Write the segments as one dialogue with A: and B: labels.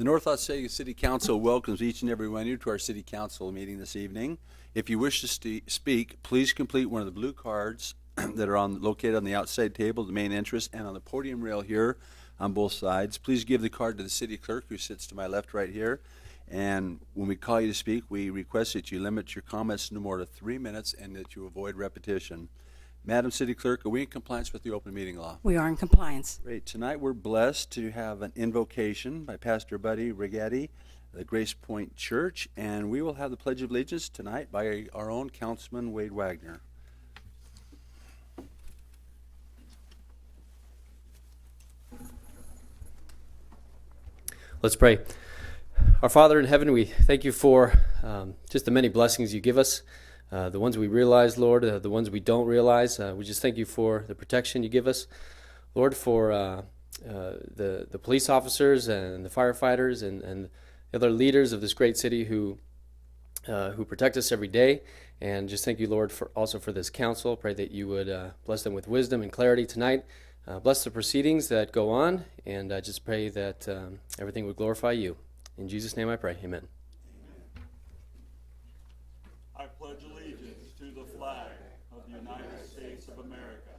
A: The North Los Vegas City Council welcomes each and every one of you to our City Council meeting this evening. If you wish to speak, please complete one of the blue cards that are located on the outside table, the main entrance, and on the podium rail here on both sides. Please give the card to the city clerk, who sits to my left right here. And when we call you to speak, we request that you limit your comments to no more than 3 minutes and that you avoid repetition. Madam City Clerk, are we in compliance with the open meeting law?
B: We are in compliance.
A: Great. Tonight we're blessed to have an invocation by Pastor Buddy Rigetti, the Grace Point Church, and we will have the Pledge of Allegiance tonight by our own Councilman Wade Wagner.
C: Let's pray. Our Father in heaven, we thank you for just the many blessings you give us, the ones we realize, Lord, the ones we don't realize. We just thank you for the protection you give us, Lord, for the police officers and the firefighters and the other leaders of this great city who protect us every day. And just thank you, Lord, also for this council. Pray that you would bless them with wisdom and clarity tonight. Bless the proceedings that go on, and I just pray that everything would glorify you. In Jesus' name I pray, amen.
D: I pledge allegiance to the flag of the United States of America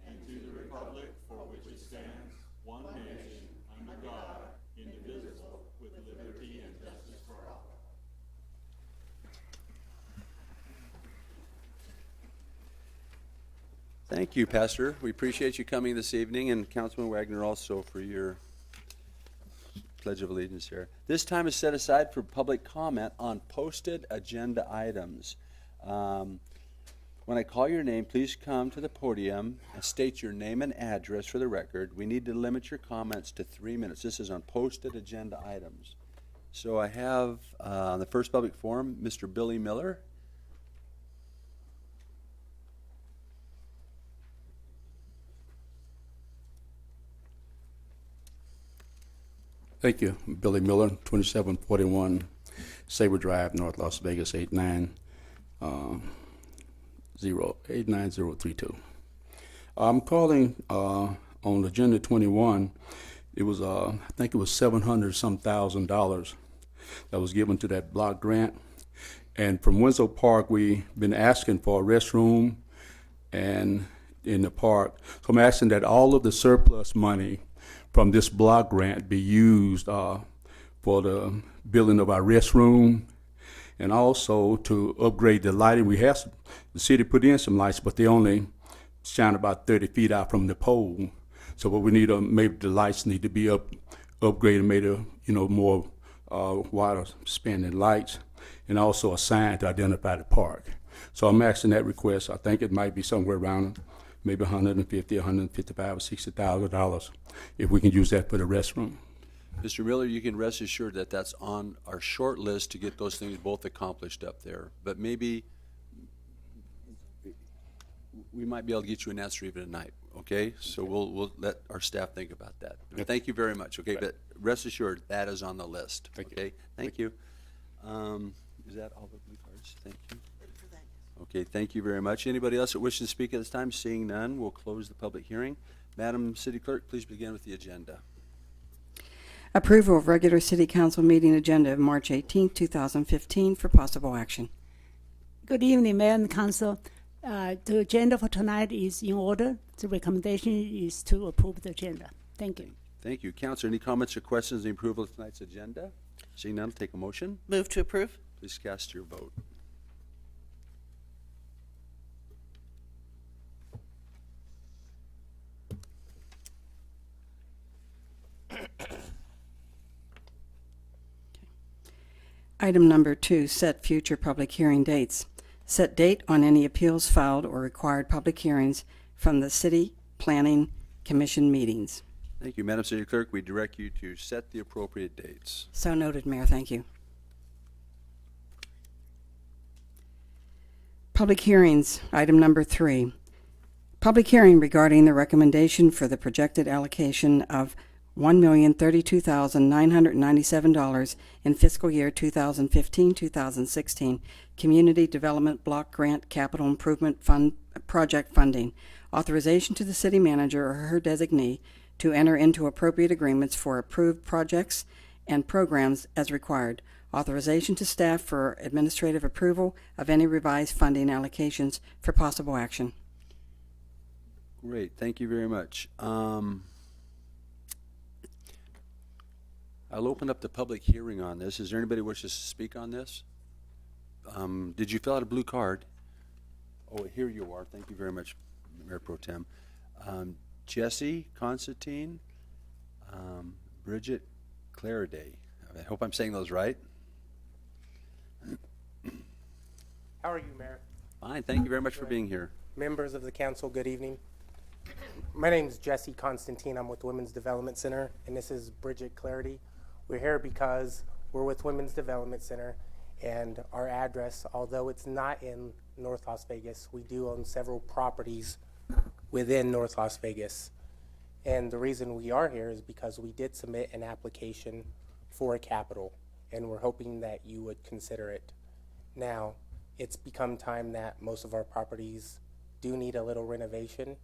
D: and to the republic for which it stands, one nation, under God, indivisible, with liberty and justice for all.
A: Thank you, Pastor. We appreciate you coming this evening, and Councilman Wagner also for your Pledge of Allegiance here. This time is set aside for public comment on posted agenda items. When I call your name, please come to the podium and state your name and address for the record. We need to limit your comments to 3 minutes. This is on posted agenda items. So I have on the first public forum, Mr. Billy Miller.
E: Thank you. Billy Miller, 2741 Sabre Drive, North Las Vegas, 89032. I'm calling on Agenda 21. It was, I think it was $700-some thousand that was given to that block grant. And from Winslow Park, we've been asking for a restroom and in the park. So I'm asking that all of the surplus money from this block grant be used for the building of our restroom and also to upgrade the lighting. We have the city put in some lights, but they only shine about 30 feet out from the pole. So what we need, maybe the lights need to be upgraded, made more wider spanning lights, and also a sign to identify the park. So I'm asking that request. I think it might be somewhere around maybe $150, $155, or $60,000 if we can use that for the restroom.
A: Mr. Miller, you can rest assured that that's on our short list to get those things both accomplished up there. But maybe we might be able to get you an answer even tonight, okay? So we'll let our staff think about that.
E: Yep.
A: Thank you very much, okay? But rest assured, that is on the list,
E: Thank you.
A: okay? Thank you. Is that all the blue cards? Thank you. Okay, thank you very much. Anybody else that wishes to speak at this time? Seeing none, we'll close the public hearing. Madam City Clerk, please begin with the agenda.
B: Approval of regular City Council meeting agenda of March 18, 2015 for possible action.
F: Good evening, Mayor and Council. The agenda for tonight is in order. The recommendation is to approve the agenda. Thank you.
A: Thank you. Councilor, any comments or questions on the approval of tonight's agenda? Seeing none, take a motion.
G: Move to approve.
A: Please cast your vote.
B: Item number 2, set future public hearing dates. Set date on any appeals filed or required public hearings from the City Planning Commission meetings.
A: Thank you. Madam City Clerk, we direct you to set the appropriate dates.
B: So noted, Mayor. Thank you. Public hearings, item number 3. Public hearing regarding the recommendation for the projected allocation of $1,032,997 in fiscal year 2015-2016 Community Development Block Grant Capital Improvement Fund project funding. Authorization to the city manager or her designee to enter into appropriate agreements for approved projects and programs as required. Authorization to staff for administrative approval of any revised funding allocations for possible action.
A: Great, thank you very much. I'll open up the public hearing on this. Is there anybody who wishes to speak on this? Did you fill out a blue card? Oh, here you are. Thank you very much, Mayor Pro Tem. Jesse Constantine, Bridget Clariday. I hope I'm saying those right.
G: How are you, Mayor?
A: Fine, thank you very much for being here.
G: Members of the council, good evening. My name is Jesse Constantine. I'm with Women's Development Center, and this is Bridget Clarity. We're here because we're with Women's Development Center, and our address, although it's not in North Las Vegas, we do own several properties within North Las Vegas. And the reason we are here is because we did submit an application for a capital, and we're hoping that you would consider it. Now, it's become time that most of our properties do need a little renovation,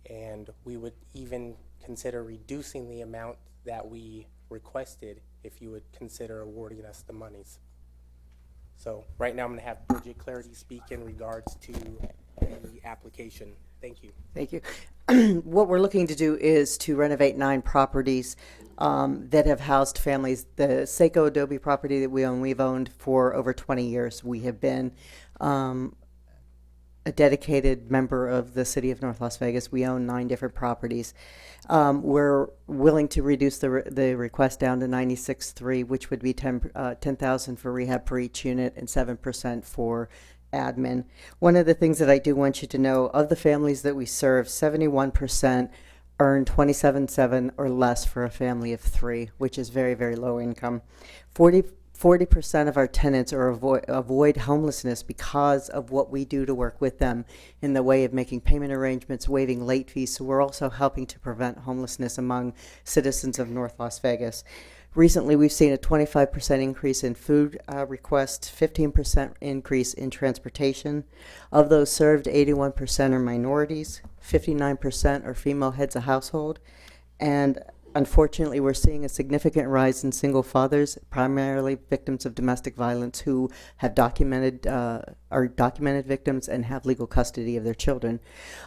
G: and we would even consider reducing the amount that we requested if you would consider awarding us the monies. So right now I'm going to have Bridget Clarity speak in regards to the application. Thank you.
H: Thank you. What we're looking to do is to renovate 9 properties that have housed families. The Seiko Adobe property that we own, we've owned for over 20 years. We have been a dedicated member of the city of North Las Vegas. We own 9 different properties. We're willing to reduce the request down to 96.3, which would be 10,000 for rehab per each unit and 7% for admin. One of the things that I do want you to know, of the families that we serve, 71% earn $27,700 or less for a family of 3, which is very, very low income. 40% of our tenants are avoid homelessness because of what we do to work with them in the way of making payment arrangements, waiving late fees. So we're also helping to prevent homelessness among citizens of North Las Vegas. Recently, we've seen a 25% increase in food requests, 15% increase in transportation. Of those served, 81% are minorities, 59% are female heads of household, and unfortunately, we're seeing a significant rise in single fathers, primarily victims of domestic violence, who have are documented victims and have legal custody of their children.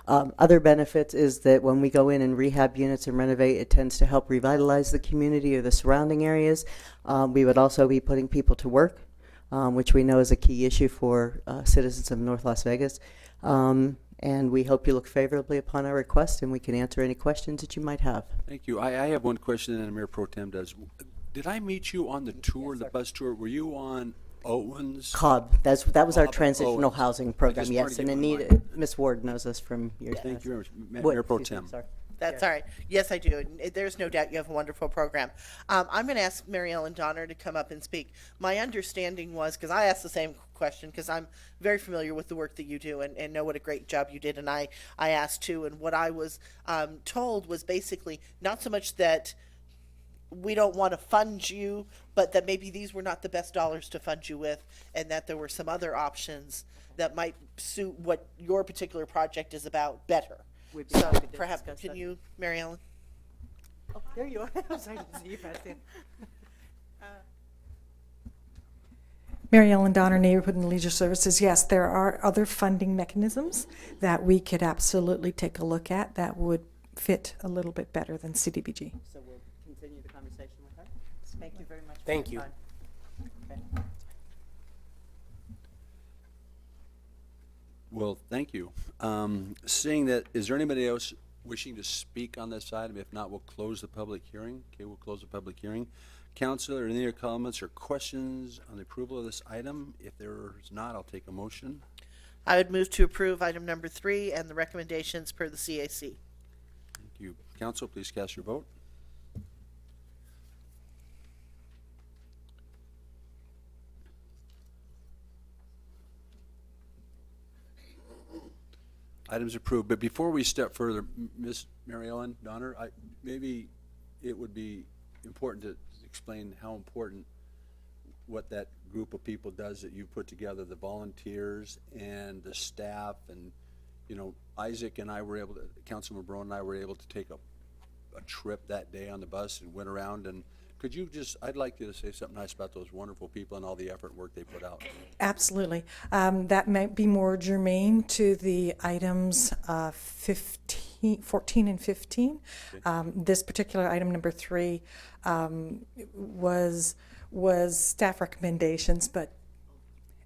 H: Other benefits is that when we go in and rehab units and renovate, it tends to help revitalize the community or the surrounding areas. We would also be putting people to work, which we know is a key issue for citizens of North Las Vegas. And we hope you look favorably upon our request, and we can answer any questions that you might have.
A: Thank you. I have one question, and the Mayor Pro Tem does. Did I meet you on the tour, the bus tour? Were you on Owens?
H: Cobb, that was our
A: Cobb,
H: transitional
A: Owens.
H: housing program,
A: just wanted
H: yes.
A: to
H: And
A: get my
H: Anita, Ms. Ward knows us from years
A: Thank
H: past.
A: you very much.
H: What-
A: Mayor Pro
H: excuse me,
A: Tem.
H: sorry.
I: That's all right. Yes, I do. And there's no doubt you have a wonderful program. I'm going to ask Mary Ellen Donner to come up and speak. My understanding was, because I asked the same question, because I'm very familiar with the work that you do and know what a great job you did. And I asked too. And what I was told was basically not so much that we don't want to fund you, but that maybe these were not the best dollars to fund you with, and that there were some other options that might suit what your particular project is about better.
H: We'd be
I: So
H: happy to
I: perhaps,
H: discuss
I: can
H: that.
I: you, Mary Ellen?
H: Oh, there you are. I'm sorry to see you passed in.
J: Mary Ellen Donner, Neighborhood and Leisure Services. Yes, there are other funding mechanisms that we could absolutely take a look at that would fit a little bit better than CDBG.
H: So we'll continue the conversation with her. Thank you very much.
G: Thank
H: for your
G: you.
H: time. Okay.
A: Well, thank you. Seeing that, is there anybody else wishing to speak on this item? If not, we'll close the public hearing. Okay, we'll close the public hearing. Council, are there any other comments or questions on the approval of this item? If there's not, I'll take a motion.
I: I would move to approve item number 3 and the recommendations per the CAC.
A: Thank you. Council, please cast your vote. Items approved, but before we step further, Ms. Mary Ellen Donner, maybe it would be important to explain how important what that group of people does that you put together, the volunteers and the staff, and, you know, Isaac and I were able to, Councilman Brown and I were able to take a trip that day on the bus and went around and Could you just, I'd like you to say something nice about those wonderful people and all the effort and work they put out.
J: Absolutely. That might be more germane to the items 14 and 15. This particular item, number 3, was staff recommendations, but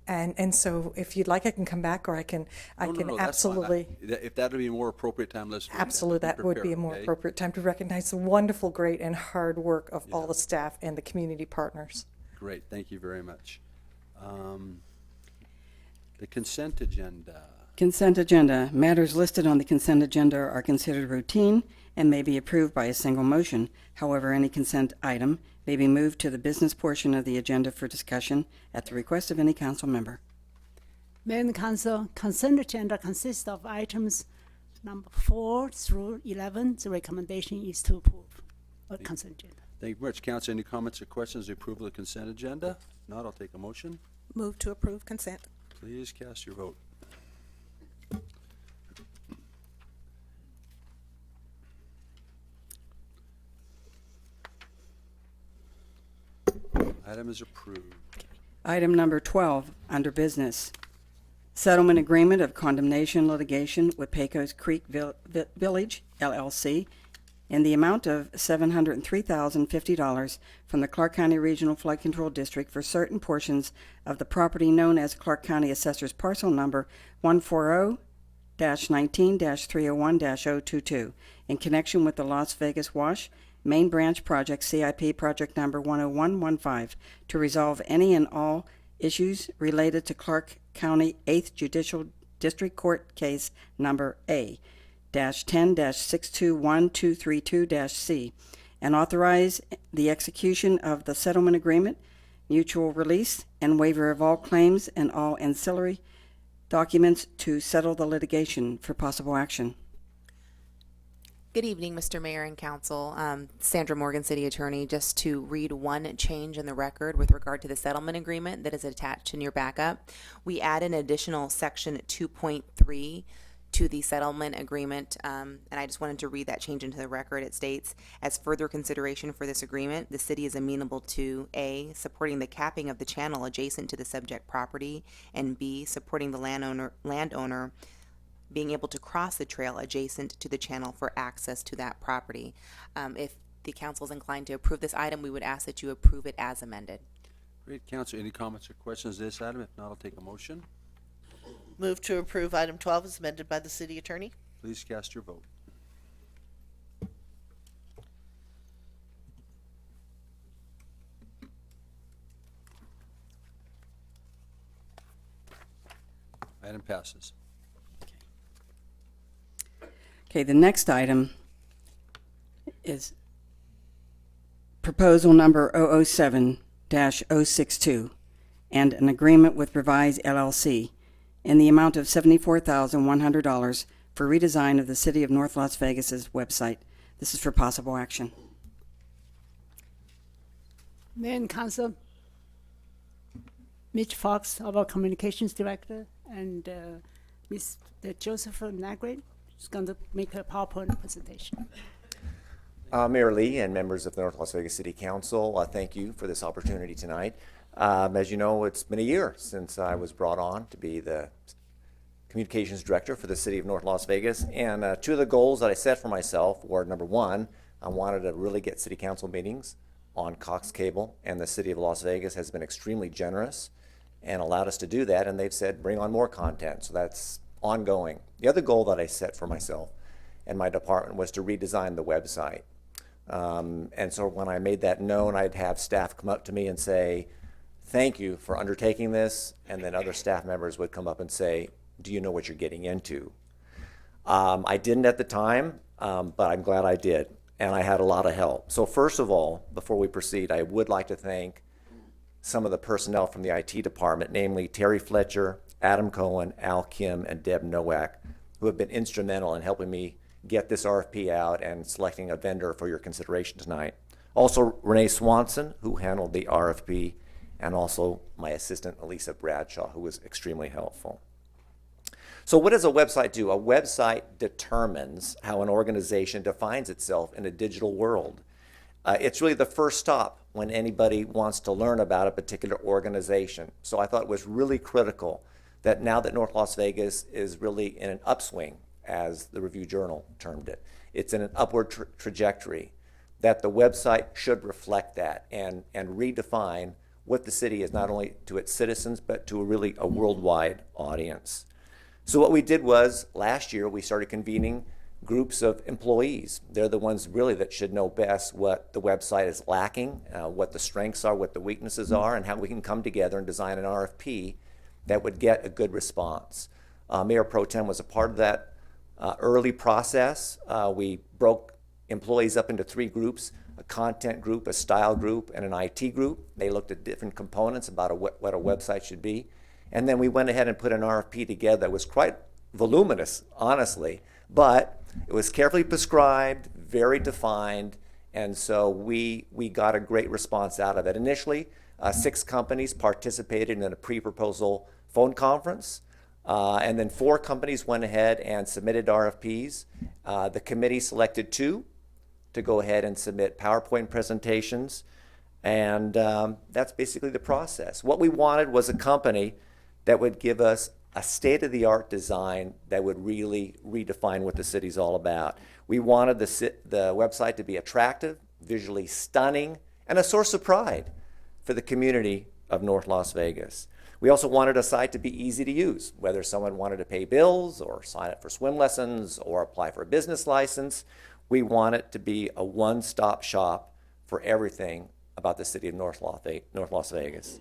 J: and so if you'd like, I can come back, or I can
A: No, that's fine.
J: absolutely.
A: If that'd be a more appropriate time, let's.
J: Absolutely, that would be a more appropriate time to recognize the wonderful, great, and hard work of all the staff and the community partners.
A: Great, thank you very much. The consent agenda.
B: Consent agenda. Matters listed on the consent agenda are considered routine and may be approved by a single motion. However, any consent item may be moved to the business portion of the agenda for discussion at the request of any council member.
F: Mayor and Council, consent agenda consists of items number 4 through 11. The recommendation is to approve a consent agenda.
A: Thank you very much. Council, any comments or questions on the approval of the consent agenda? If not, I'll take a motion.
K: Move to approve consent.
A: Please cast your vote. Item is approved.
B: Item number 12, under business. Settlement agreement of condemnation litigation with Pecos Creek Village, LLC, in the amount of $703,050 from the Clark County Regional Flood Control District for certain portions of the property known as Clark County Assessor's Parcel Number 140-19-301-022 in connection with the Las Vegas Wash Main Branch Project, CIP Project Number 10115, to resolve any and all issues related to Clark County 8th Judicial District Court Case Number A-10-621232-C, and authorize the execution of the settlement agreement, mutual release, and waiver of all claims and all ancillary documents to settle the litigation for possible action.
L: Good evening, Mr. Mayor and Council. Sandra Morgan, City Attorney. Just to read one change in the record with regard to the settlement agreement that is attached in your backup. We add an additional section 2.3 to the settlement agreement, and I just wanted to read that change into the record. It states, as further consideration for this agreement, the city is amenable to A, supporting the capping of the channel adjacent to the subject property, and B, supporting the landowner being able to cross the trail adjacent to the channel for access to that property. If the council is inclined to approve this item, we would ask that you approve it as amended.
A: Great, Council. Any comments or questions on this item? If not, I'll take a motion.
I: Move to approve item 12 as amended by the city attorney.
A: Please cast your vote. Item passes.
B: Okay, the next item is proposal number 007-062 and an agreement with Revise LLC in the amount of $74,100 for redesign of the City of North Las Vegas's website. This is for possible action.
F: Mayor and Council, Mitch Fox, our Communications Director, and Ms. Joseph Nagret is going to make a PowerPoint presentation.
M: Mayor Lee and members of the North Las Vegas City Council, thank you for this opportunity tonight. As you know, it's been a year since I was brought on to be the Communications Director for the City of North Las Vegas, and two of the goals that I set for myself were, number one, I wanted to really get City Council meetings on Cox Cable, and the City of Las Vegas has been extremely generous and allowed us to do that, and they've said bring on more content, so that's ongoing. The other goal that I set for myself and my department was to redesign the website. And so when I made that known, I'd have staff come up to me and say, thank you for undertaking this, and then other staff members would come up and say, do you know what you're getting into? I didn't at the time, but I'm glad I did, and I had a lot of help. So first of all, before we proceed, I would like to thank some of the personnel from the IT department, namely Terry Fletcher, Adam Cohen, Al Kim, and Deb Nowak, who have been instrumental in helping me get this RFP out and selecting a vendor for your consideration tonight. Also, Renee Swanson, who handled the RFP, and also my assistant, Elisa Bradshaw, who was extremely helpful. So what does a website do? A website determines how an organization defines itself in a digital world. It's really the first stop when anybody wants to learn about a particular organization. So I thought it was really critical that now that North Las Vegas is really in an upswing, as the Review Journal termed it, it's in an upward trajectory, that the website should reflect that and redefine what the city is, not only to its citizens, but to a worldwide audience. So what we did was, last year, we started convening groups of employees. They're the ones really that should know best what the website is lacking, what the strengths are, what the weaknesses are, and how we can come together and design an RFP that would get a good response. Mayor Pro Tem was a part of that early process. We broke employees up into 3 groups: a content group, a style group, and an IT group. They looked at different components about what a website should be. And then we went ahead and put an RFP together that was quite voluminous, honestly, but it was carefully prescribed, very defined, and so we got a great response out of it. Initially, 6 companies participated in a pre-proposal phone conference, and then 4 companies went ahead and submitted RFPs. The committee selected 2 to go ahead and submit PowerPoint presentations, and that's basically the process. What we wanted was a company that would give us a state-of-the-art design that would really redefine what the city's all about. We wanted the website to be attractive, visually stunning, and a source of pride for the community of North Las Vegas. We also wanted a site to be easy to use, whether someone wanted to pay bills or sign up for swim lessons or apply for a business license. We want it to be a one-stop shop for everything about the city of North Las Vegas.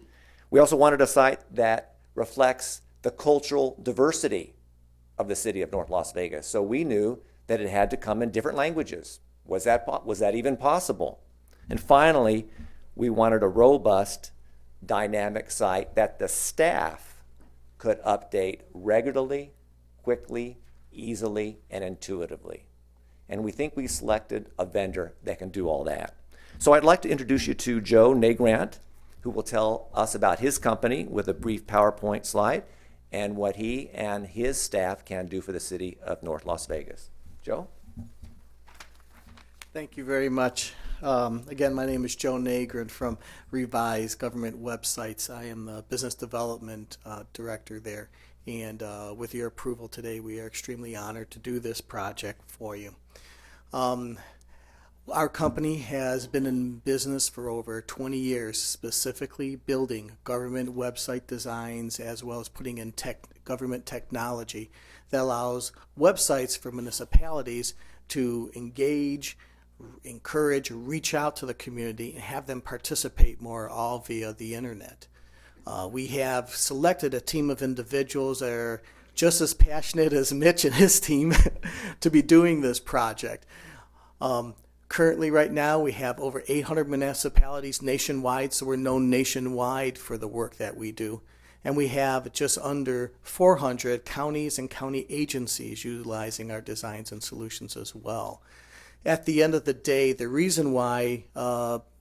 M: We also wanted a site that reflects the cultural diversity of the city of North Las Vegas. So we knew that it had to come in different languages. Was that even possible? And finally, we wanted a robust, dynamic site that the staff could update regularly, quickly, easily, and intuitively. And we think we selected a vendor that can do all that. So I'd like to introduce you to Joe Nagrant, who will tell us about his company with a brief PowerPoint slide and what he and his staff can do for the city of North Las Vegas. Joe?
N: Thank you very much. Again, my name is Joe Nagrant from Revise Government Websites. I am the Business Development Director there. And with your approval today, we are extremely honored to do this project for you. Our company has been in business for over 20 years, specifically building government website designs as well as putting in government technology that allows websites for municipalities to engage, encourage, reach out to the community and have them participate more, all via the internet. We have selected a team of individuals that are just as passionate as Mitch and his team to be doing this project. Currently, right now, we have over 800 municipalities nationwide, so we're known nationwide for the work that we do. And we have just under 400 counties and county agencies utilizing our designs and solutions as well. At the end of the day, the reason why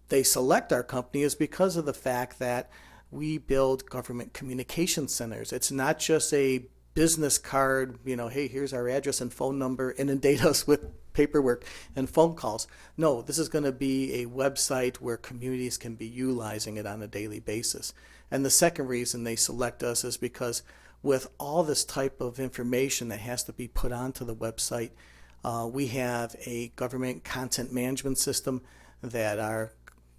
N: they select our company is because of the fact that we build government communication centers. It's not just a business card, hey, here's our address and phone number, inundate us with paperwork and phone calls. No, this is going to be a website where communities can be utilizing it on a daily basis. And the second reason they select us is because with all this type of information that has to be put onto the website, we have a government content management system that our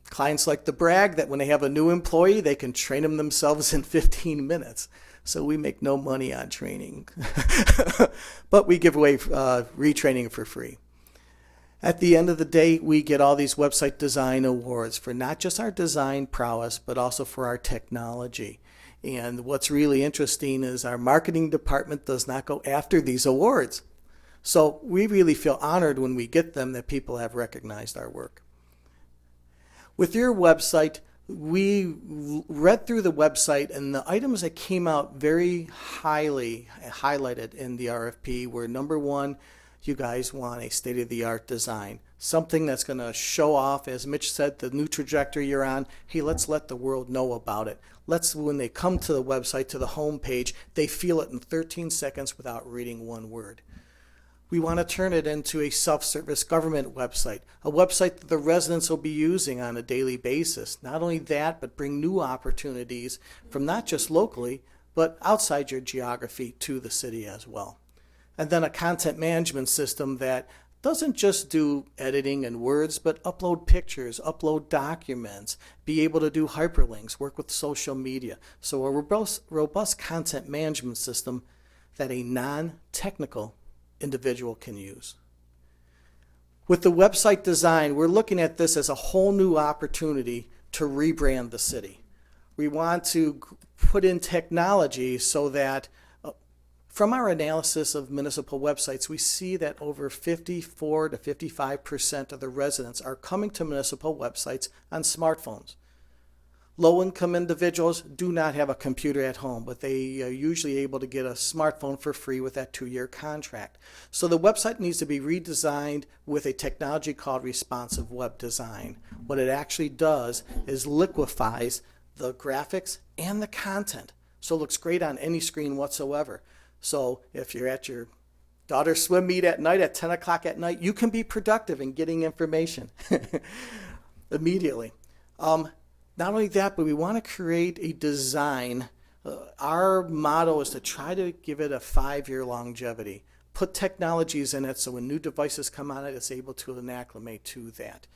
N: clients like to brag that when they have a new employee, they can train them themselves in 15 minutes. So we make no money on training, but we give away retraining for free. At the end of the day, we get all these website design awards for not just our design prowess, but also for our technology. And what's really interesting is our marketing department does not go after these awards. So we really feel honored when we get them that people have recognized our work. With your website, we read through the website, and the items that came out very highly highlighted in the RFP were, number one, you guys want a state-of-the-art design, something that's going to show off, as Mitch said, the new trajectory you're on. Hey, let's let the world know about it. When they come to the website, to the home page, they feel it in 13 seconds without reading one word. We want to turn it into a self-service government website, a website that the residents will be using on a daily basis. Not only that, but bring new opportunities from not just locally, but outside your geography to the city as well. And then a content management system that doesn't just do editing and words, but upload pictures, upload documents, be able to do hyperlinks, work with social media. So a robust content management system that a non-technical individual can use. With the website design, we're looking at this as a whole new opportunity to rebrand the city. We want to put in technology so that from our analysis of municipal websites, we see that over 54 to 55% of the residents are coming to municipal websites on smartphones. Low-income individuals do not have a computer at home, but they are usually able to get a smartphone for free with that 2-year contract. So the website needs to be redesigned with a technology called responsive web design. What it actually does is liquefies the graphics and the content, so it looks great on any screen whatsoever. So if you're at your daughter's swim meet at night at 10 o'clock at night, you can be productive in getting information immediately. Not only that, but we want to create a design. Our motto is to try to give it a 5-year longevity. Put technologies in it so when new devices come on it, it's able to acclimate to that.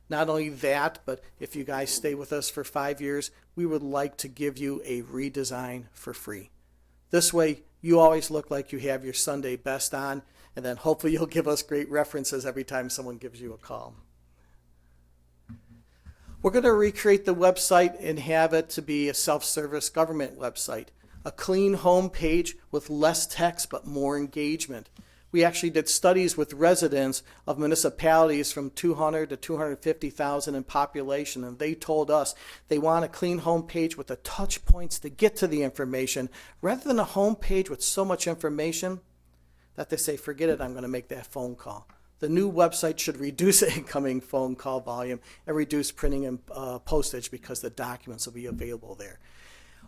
N: Not only that, but if you guys stay with us for 5 years, we would like to give you a redesign for free. This way, you always look like you have your Sunday best on, and then hopefully you'll give us great references every time someone gives you a call. We're going to recreate the website and have it to be a self-service government website. A clean home page with less text but more engagement. We actually did studies with residents of municipalities from 200 to 250,000 in population, and they told us they want a clean home page with the touch points to get to the information, rather than a home page with so much information that they say, forget it, I'm going to make that phone call. The new website should reduce incoming phone call volume and reduce printing and postage because the documents will be available there.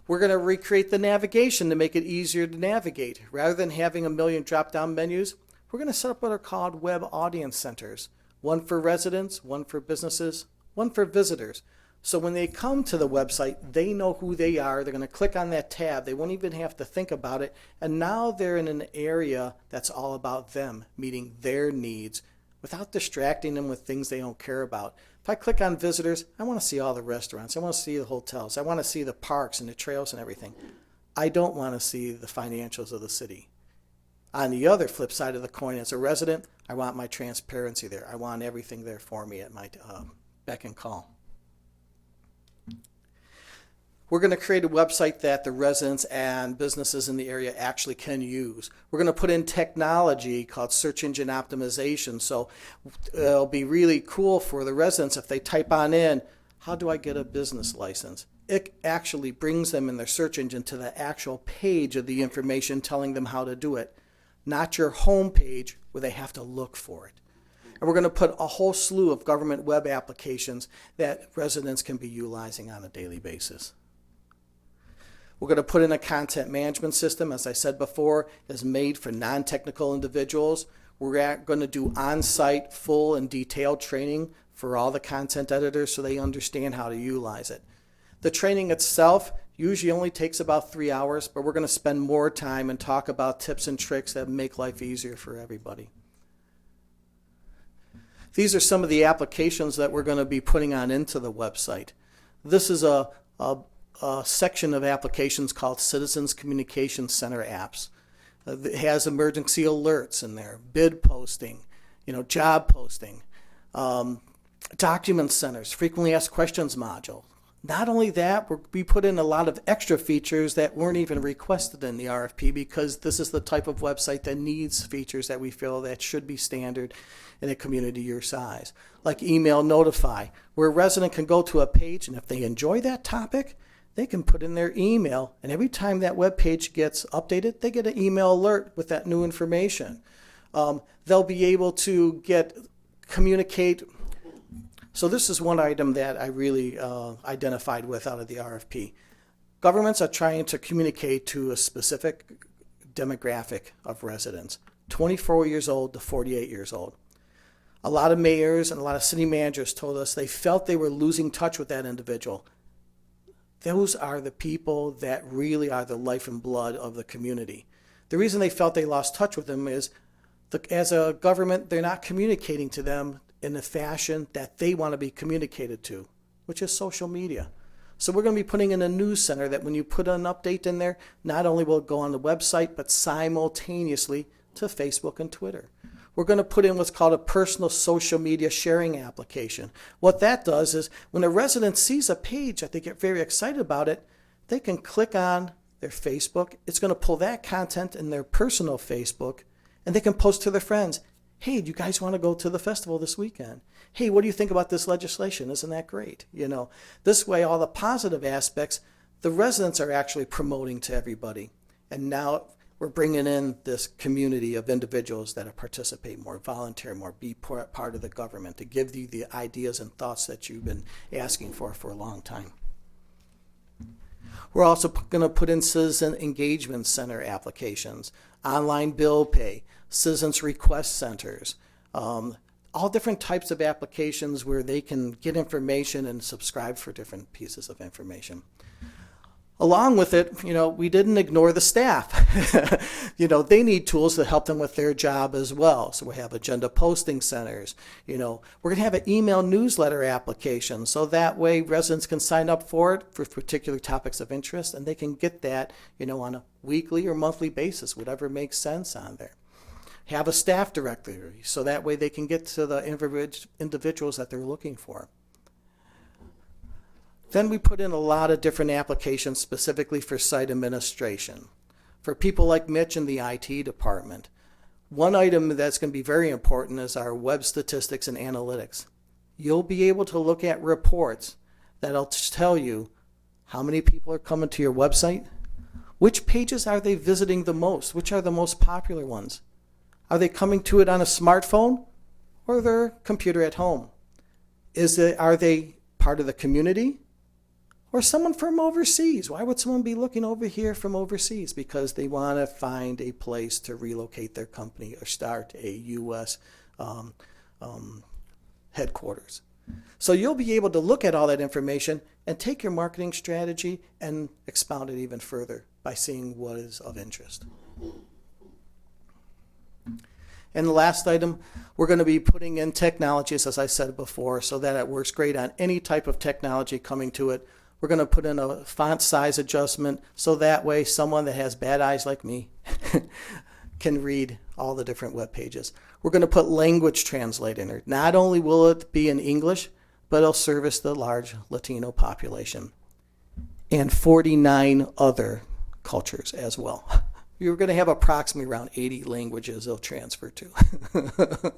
N: We're going to recreate the navigation to make it easier to navigate. Rather than having a million drop-down menus, we're going to set up what are called web audience centers. One for residents, one for businesses, one for visitors. So when they come to the website, they know who they are. They're going to click on that tab. They won't even have to think about it. And now they're in an area that's all about them, meeting their needs, without distracting them with things they don't care about. If I click on visitors, I want to see all the restaurants. I want to see the hotels. I want to see the parks and the trails and everything. I don't want to see the financials of the city. On the other flip side of the coin, as a resident, I want my transparency there. I want everything there for me at my beck and call. We're going to create a website that the residents and businesses in the area actually can use. We're going to put in technology called search engine optimization. So it'll be really cool for the residents if they type on in, how do I get a business license? It actually brings them in their search engine to the actual page of the information telling them how to do it, not your home page where they have to look for it. And we're going to put a whole slew of government web applications that residents can be utilizing on a daily basis. We're going to put in a content management system, as I said before, is made for non-technical individuals. We're going to do on-site full and detailed training for all the content editors so they understand how to utilize it. The training itself usually only takes about 3 hours, but we're going to spend more time and talk about tips and tricks that make life easier for everybody. These are some of the applications that we're going to be putting on into the website. This is a section of applications called Citizens Communication Center apps. It has emergency alerts in there, bid posting, job posting, document centers, frequently asked questions module. Not only that, we put in a lot of extra features that weren't even requested in the RFP because this is the type of website that needs features that we feel that should be standard in a community your size. Like email notify, where a resident can go to a page and if they enjoy that topic, they can put in their email, and every time that web page gets updated, they get an email alert with that new information. They'll be able to communicate. So this is one item that I really identified with out of the RFP. Governments are trying to communicate to a specific demographic of residents. 24 years old to 48 years old. A lot of mayors and a lot of city managers told us they felt they were losing touch with that individual. Those are the people that really are the life and blood of the community. The reason they felt they lost touch with them is, as a government, they're not communicating to them in the fashion that they want to be communicated to, which is social media. So we're going to be putting in a news center that when you put an update in there, not only will it go on the website, but simultaneously to Facebook and Twitter. We're going to put in what's called a personal social media sharing application. What that does is when a resident sees a page that they get very excited about it, they can click on their Facebook. It's going to pull that content in their personal Facebook, and they can post to their friends, hey, do you guys want to go to the festival this weekend? Hey, what do you think about this legislation? Isn't that great? You know, this way, all the positive aspects, the residents are actually promoting to everybody. And now we're bringing in this community of individuals that participate more, volunteer more, be part of the government, to give you the ideas and thoughts that you've been asking for a long time. We're also going to put in citizen engagement center applications, online bill pay, citizens request centers, all different types of applications where they can get information and subscribe for different pieces of information. Along with it, you know, we didn't ignore the staff. You know, they need tools to help them with their job as well. So we have agenda posting centers. You know, we're going to have an email newsletter application, so that way residents can sign up for it for particular topics of interest, and they can get that, you know, on a weekly or monthly basis, whatever makes sense on there. Have a staff directory, so that way they can get to the individuals that they're looking for. Then we put in a lot of different applications specifically for site administration. For people like Mitch in the IT department, one item that's going to be very important is our web statistics and analytics. You'll be able to look at reports that'll tell you how many people are coming to your website, which pages are they visiting the most, which are the most popular ones. Are they coming to it on a smartphone or their computer at home? Are they part of the community? Or someone from overseas? Why would someone be looking over here from overseas? Because they want to find a place to relocate their company or start a U.S. Headquarters. So you'll be able to look at all that information and take your marketing strategy and expound it even further by seeing what is of interest. And the last item, we're going to be putting in technologies, as I said before, so that it works great on any type of technology coming to it. We're going to put in a font size adjustment so that way someone that has bad eyes like me can read all the different web pages. We're going to put language translate in there. Not only will it be in English, but it'll service the large Latino population and 49 other cultures as well. You're going to have approximately around 80 languages they'll transfer to.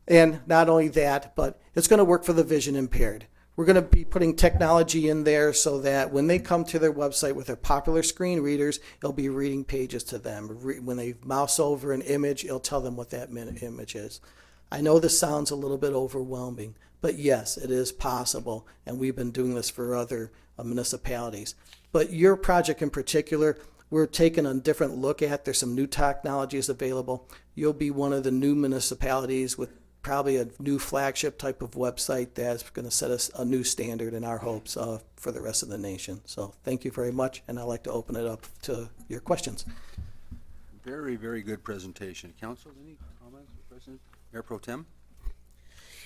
N: And not only that, but it's going to work for the vision impaired. We're going to be putting technology in there so that when they come to their website with their popular screen readers, it'll be reading pages to them. When they mouse over an image, it'll tell them what that image is. I know this sounds a little bit overwhelming, but yes, it is possible, and we've been doing this for other municipalities. But your project in particular, we're taking a different look at. There's some new technologies available. You'll be one of the new municipalities with probably a new flagship type of website that's going to set us a new standard in our hopes for the rest of the nation. So thank you very much, and I'd like to open it up to your questions.
A: Very, very good presentation. Council, any comments, President? Mayor Pro Tem?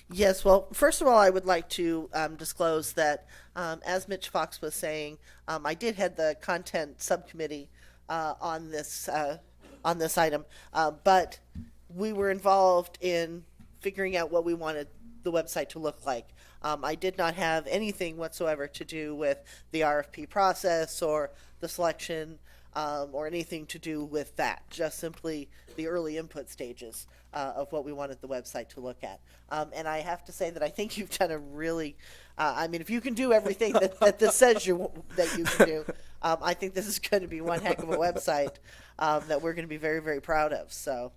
I: Yes, well, first of all, I would like to disclose that, as Mitch Fox was saying, I did head the content subcommittee on this item, but we were involved in figuring out what we wanted the website to look like. I did not have anything whatsoever to do with the RFP process or the selection or anything to do with that, just simply the early input stages of what we wanted the website to look at. And I have to say that I think you've done a really, I mean, if you can do everything that this says that you can do, I think this is going to be one heck of a website that we're going to be very, very proud of. So,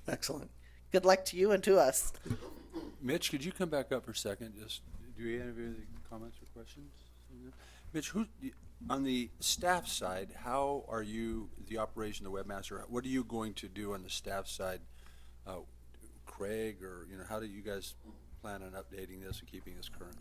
N: excellent.
I: Good luck to you and to us.
A: Mitch, could you come back up for a second? Just do you have any comments or questions? Mitch, On the staff side, how are you, the operation, the webmaster, what are you going to do on the staff side? Craig, or, how do you guys plan on updating this and keeping this current?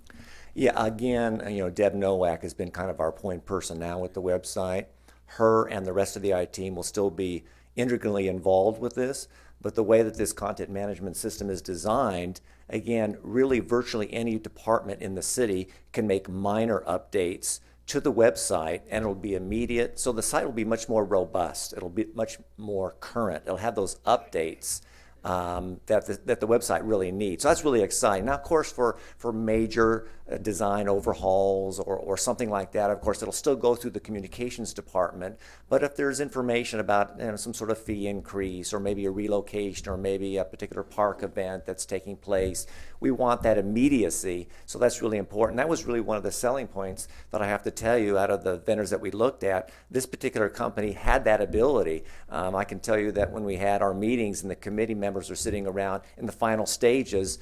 M: Yeah, again, Deb Nowak has been kind of our point person now with the website. Her and the rest of the IT team will still be integrally involved with this, but the way that this content management system is designed, again, really virtually any department in the city can make minor updates to the website, and it'll be immediate. So the site will be much more robust. It'll be much more current. It'll have those updates that the website really needs. So that's really exciting. Now, of course, for major design overhauls or something like that, of course, it'll still go through the communications department. But if there's information about some sort of fee increase, or maybe a relocation, or maybe a particular park event that's taking place, we want that immediacy. So that's really important. That was really one of the selling points that I have to tell you out of the vendors that we looked at. This particular company had that ability. I can tell you that when we had our meetings and the committee members were sitting around in the final stages,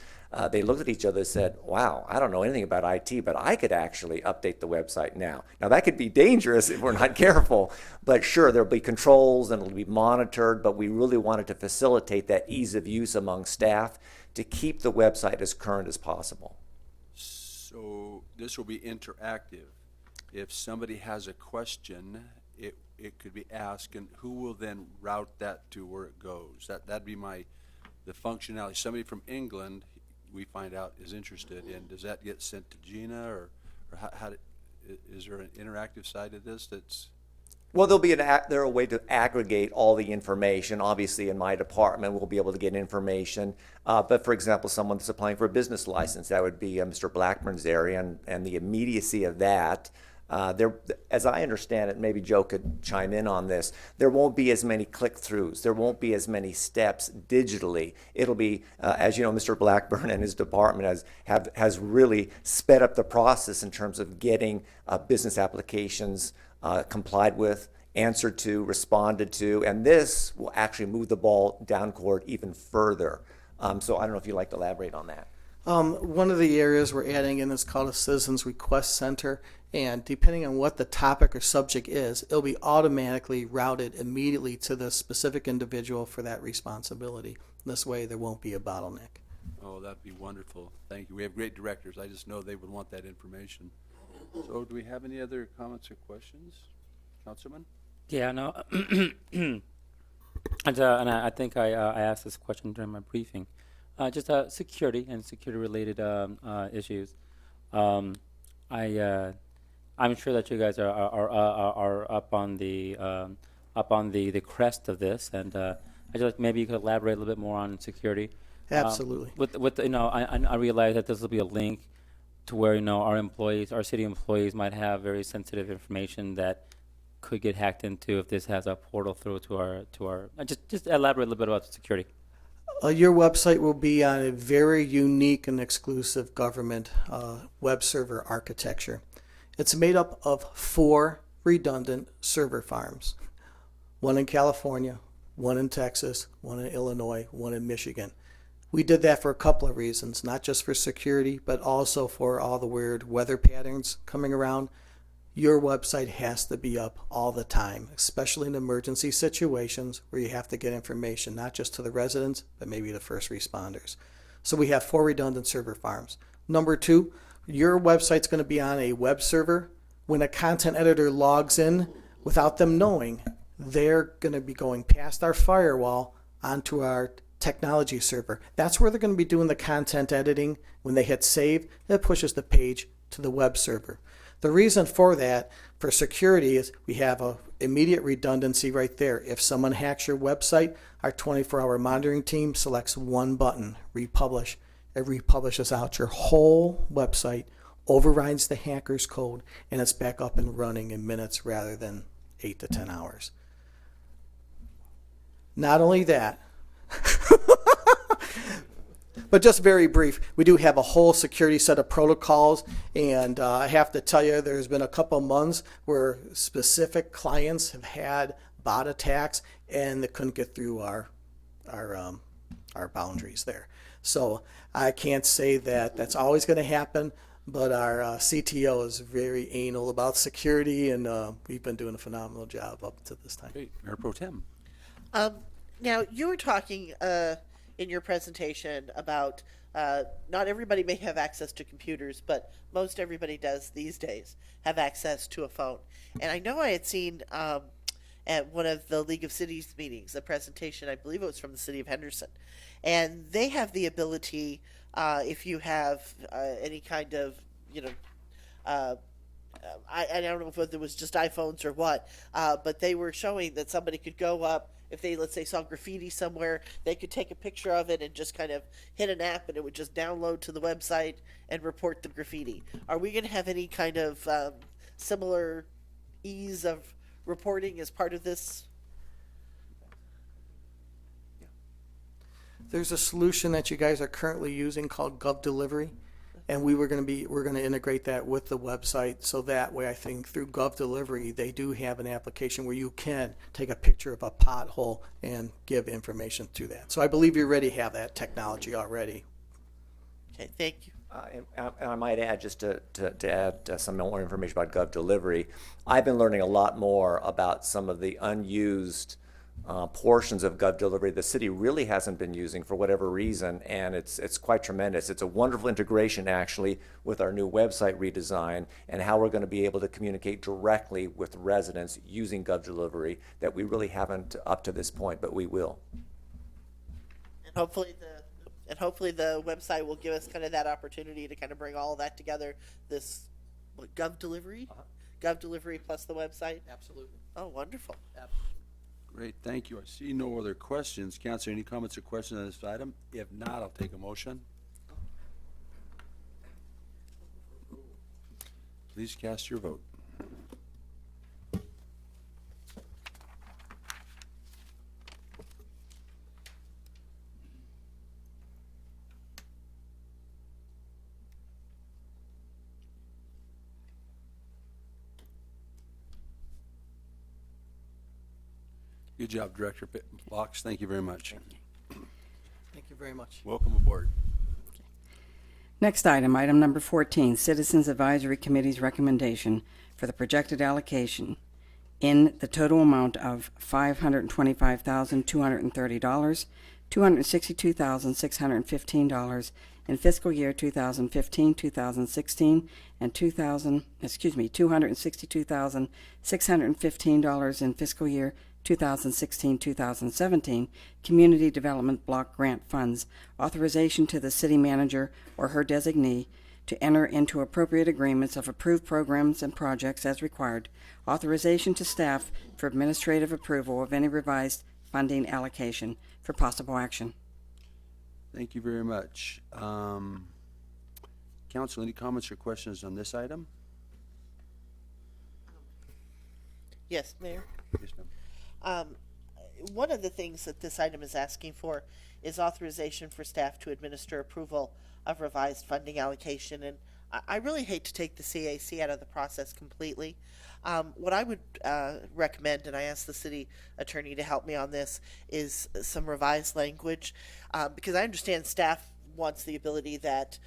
M: they looked at each other and said, wow, I don't know anything about IT, but I could actually update the website now. Now, that could be dangerous if we're not careful, but sure, there'll be controls and it'll be monitored, but we really wanted to facilitate that ease of use among staff to keep the website as current as possible.
A: So this will be interactive. If somebody has a question, it could be asked, and who will then route that to where it goes? That'd be the functionality. Somebody from England, we find out, is interested in, does that get sent to Gina, or is there an interactive side to this that's?
M: Well, there'll be a way to aggregate all the information. Obviously, in my department, we'll be able to get information. But for example, someone that's applying for a business license, that would be Mr. Blackburn's area, and the immediacy of that. As I understand it, maybe Joe could chime in on this, there won't be as many click-throughs. There won't be as many steps digitally. It'll be, as you know, Mr. Blackburn and his department has really sped up the process in terms of getting business applications complied with, answered to, responded to, and this will actually move the ball down court even further. So I don't know if you'd like to elaborate on that.
N: One of the areas we're adding in is called a Citizens Request Center, and depending on what the topic or subject is, it'll be automatically routed immediately to the specific individual for that responsibility. This way there won't be a bottleneck.
A: Oh, that'd be wonderful. Thank you. We have great directors. I just know they would want that information. So do we have any other comments or questions? Councilman?
O: Yeah, no. And I think I asked this question during my briefing. Just security and security-related issues. I'm sure that you guys are up on the crest of this, and I just like maybe you could elaborate a little bit more on security.
N: Absolutely.
O: I realize that this will be a link to where our city employees might have very sensitive information that could get hacked into if this has a portal through to our. Just elaborate a little bit about the security.
N: Your website will be on a very unique and exclusive government web server architecture. It's made up of 4 redundant server farms, one in California, one in Texas, one in Illinois, one in Michigan. We did that for a couple of reasons, not just for security, but also for all the weird weather patterns coming around. Your website has to be up all the time, especially in emergency situations where you have to get information, not just to the residents, but maybe the first responders. So we have 4 redundant server farms. Number 2, your website's going to be on a web server. When a content editor logs in, without them knowing, they're going to be going past our firewall onto our technology server. That's where they're going to be doing the content editing. When they hit save, it pushes the page to the web server. The reason for that, for security, is we have a immediate redundancy right there. If someone hacks your website, our 24-hour monitoring team selects one button, republish. It republishes out your whole website, overrides the hacker's code, and it's back up and running in minutes rather than 8 to 10 hours. Not only that, but just very brief, we do have a whole security set of protocols, and I have to tell you, there's been a couple months where specific clients have had bot attacks, and they couldn't get through our boundaries there. So I can't say that that's always going to happen, but our CTO is very anal about security, and we've been doing a phenomenal job up to this time.
A: Great. Mayor Pro Tem.
I: Now, you were talking in your presentation about not everybody may have access to computers, but most everybody does these days have access to a phone. And I know I had seen at one of the League of Cities meetings a presentation, I believe it was from the city of Henderson. And they have the ability, if you have any kind of, I don't know if it was just iPhones or what, but they were showing that somebody could go up, if they, let's say, saw graffiti somewhere, they could take a picture of it and just kind of hit an app and it would just download to the website and report the graffiti. Are we going to have any kind of similar ease of reporting as part of this?
N: There's a solution that you guys are currently using called GovDelivery, and we're going to integrate that with the website, so that way I think through GovDelivery they do have an application where you can take a picture of a pothole and give information to that. So I believe you already have that technology already.
I: Okay, thank you.
M: And I might add, just to add some more information about GovDelivery, I've been learning a lot more about some of the unused portions of GovDelivery the city really hasn't been using for whatever reason, and it's quite tremendous. It's a wonderful integration, actually, with our new website redesign and how we're going to be able to communicate directly with residents using GovDelivery that we really haven't up to this point, but we will.
I: And hopefully the website will give us kind of that opportunity to kind of bring all of that together. This GovDelivery, GovDelivery plus the website.
N: Absolutely.
I: Oh, wonderful.
A: Great, thank you. I see no other questions. Councilor, any comments or questions on this item? If not, I'll take a motion. Please cast your vote. Good job, Director Locks. Thank you very much.
N: Thank you very much.
A: Welcome aboard.
B: Next item, item number 14, Citizens Advisory Committee's recommendation for the projected allocation in the total amount of $525,230, $262,615 in fiscal year 2015, 2016, and $262,615 in fiscal year 2016-2017 Community Development Block Grant Funds, authorization to the city manager or her designee to enter into appropriate agreements of approved programs and projects as required, authorization to staff for administrative approval of any revised funding allocation for possible action.
A: Thank you very much. Council, any comments or questions on this item?
I: Yes, Mayor.
A: Yes, ma'am.
I: One of the things that this item is asking for is authorization for staff to administer approval of revised funding allocation. And I really hate to take the CAC out of the process completely. What I would recommend, and I asked the city attorney to help me on this, is some revised language, because I understand staff wants the ability that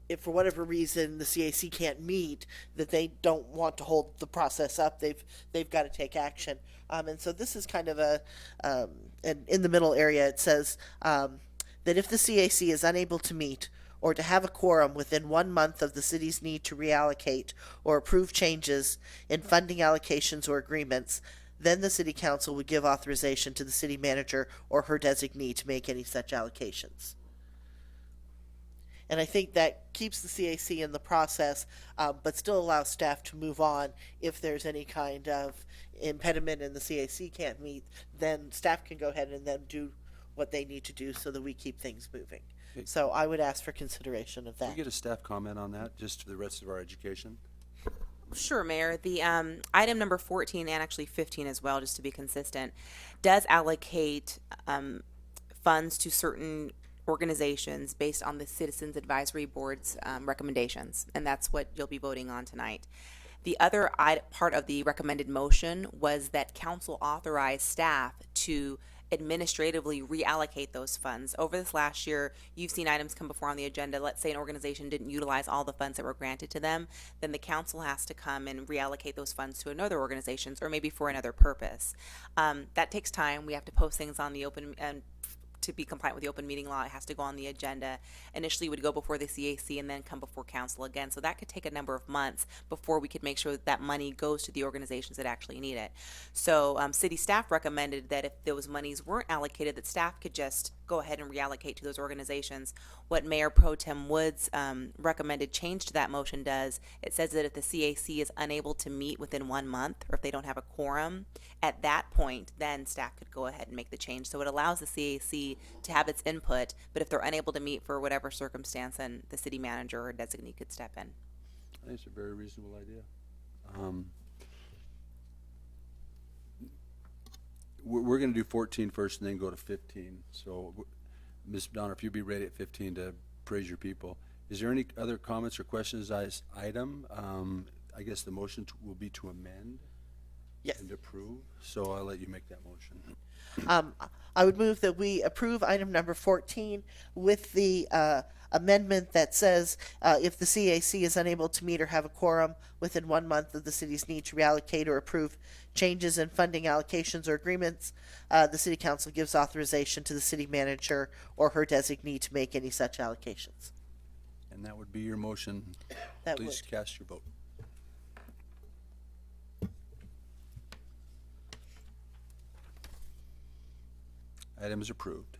I: if for whatever reason the CAC can't meet, that they don't want to hold the process up. They've got to take action. And so this is kind of in the middle area. It says that if the CAC is unable to meet or to have a quorum within 1 month of the city's need to reallocate or approve changes in funding allocations or agreements, then the city council would give authorization to the city manager or her designee to make any such allocations. And I think that keeps the CAC in the process, but still allows staff to move on. If there's any kind of impediment and the CAC can't meet, then staff can go ahead and then do what they need to do so that we keep things moving.
A: Okay.
I: So I would ask for consideration of
A: Can
I: that.
A: we get a staff comment on that, just for the rest of our education?
L: Sure, Mayor. The item number 14 and actually 15 as well, just to be consistent, does allocate funds to certain organizations based on the Citizens Advisory Board's recommendations, and that's what you'll be voting on tonight. The other part of the recommended motion was that council authorize staff to administratively reallocate those funds. Over this last year, you've seen items come before on the agenda. Let's say an organization didn't utilize all the funds that were granted to them, then the council has to come and reallocate those funds to another organizations or maybe for another purpose. That takes time. We have to post things on the open and to be compliant with the open meeting law, it has to go on the agenda. Initially, it would go before the CAC and then come before council again. So that could take a number of months before we could make sure that money goes to the organizations that actually need it. So city staff recommended that if those monies weren't allocated, that staff could just go ahead and reallocate to those organizations. What Mayor Pro Tem Woods recommended change to that motion does, it says that if the CAC is unable to meet within 1 month, or if they don't have a quorum, at that point, then staff could go ahead and make the change. So it allows the CAC to have its input, but if they're unable to meet for whatever circumstance, then the city manager or designee could step in.
A: I think it's a very reasonable idea. We're going to do 14 first and then go to 15. So, Ms. Donner, if you'd be ready at 15 to praise your people. Is there any other comments or questions on this item? I guess the motion will be to amend and approve. So I'll let you make that motion.
I: I would move that we approve item number 14 with the amendment that says if the CAC is unable to meet or have a quorum within 1 month of the city's need to reallocate or approve changes in funding allocations or agreements, the city council gives authorization to the city manager or her designee to make any such allocations.
A: And that would be your motion.
I: That
A: Please
I: would.
A: cast your vote. Item is approved.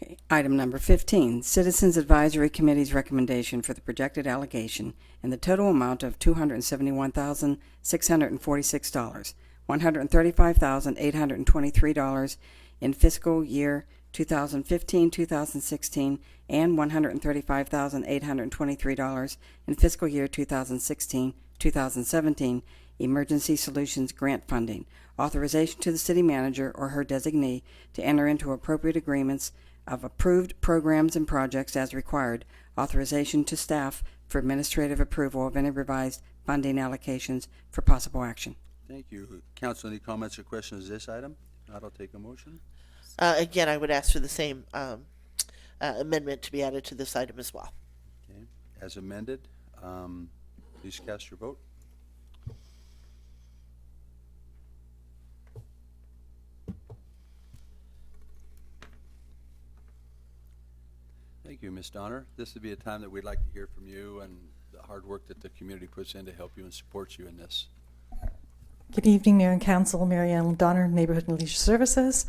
B: Okay. Item number 15, Citizens Advisory Committee's recommendation for the projected allocation in the total amount of $271,646, $135,823 in fiscal year 2015-2016, and $135,823 in fiscal year 2016-2017 Emergency Solutions Grant Funding. Authorization to the city manager or her designee to enter into appropriate agreements of approved programs and projects as required. Authorization to staff for administrative approval of any revised funding allocations for possible action.
A: Thank you. Council, any comments or questions on this item? Not, I'll take a motion.
I: Again, I would ask for the same amendment to be added to this item as well.
A: Okay. As amended, please cast your vote. Thank you, Ms. Donner. This would be a time that we'd like to hear from you and the hard work that the community puts in to help you and support you in this.
J: Good evening, Mayor and Council. Mary Ellen Donner, Neighborhood and Leisure Services.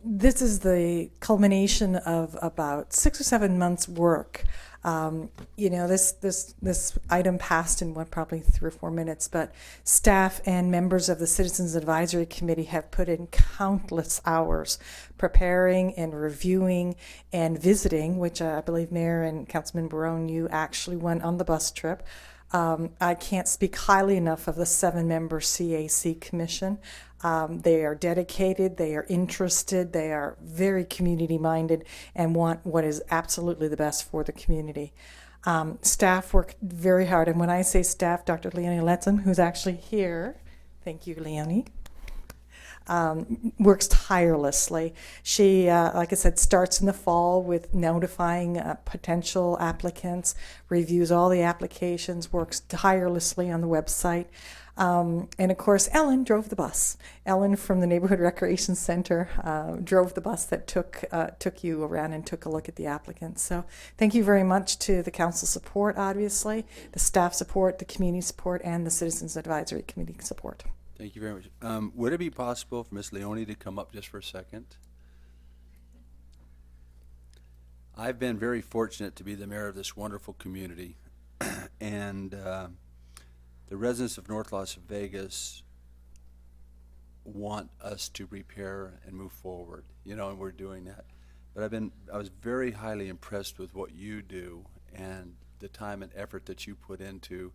J: This is the culmination of about 6 or 7 months' work. This item passed in probably 3 or 4 minutes, but staff and members of the Citizens Advisory Committee have put in countless hours preparing and reviewing and visiting, which I believe Mayor and Councilman Barone, you actually went on the bus trip. I can't speak highly enough of the 7-member CAC Commission. They are dedicated, they are interested, they are very community-minded and want what is absolutely the best for the community. Staff work very hard, and when I say staff, Dr. Leonie Letson, who's actually here, thank you, Leonie, works tirelessly. She, like I said, starts in the fall with notifying potential applicants, reviews all the applications, works tirelessly on the website. And of course, Ellen drove the bus. Ellen from the Neighborhood Recreation Center drove the bus that took you around and took a look at the applicants. So thank you very much to the council support, obviously, the staff support, the community support, and the Citizens Advisory Committee support.
A: Thank you very much. Would it be possible for Ms. Leonie to come up just for a second? I've been very fortunate to be the mayor of this wonderful community, and the residents of North Las Vegas want us to repair and move forward, and we're doing that. But I was very highly impressed with what you do and the time and effort that you put into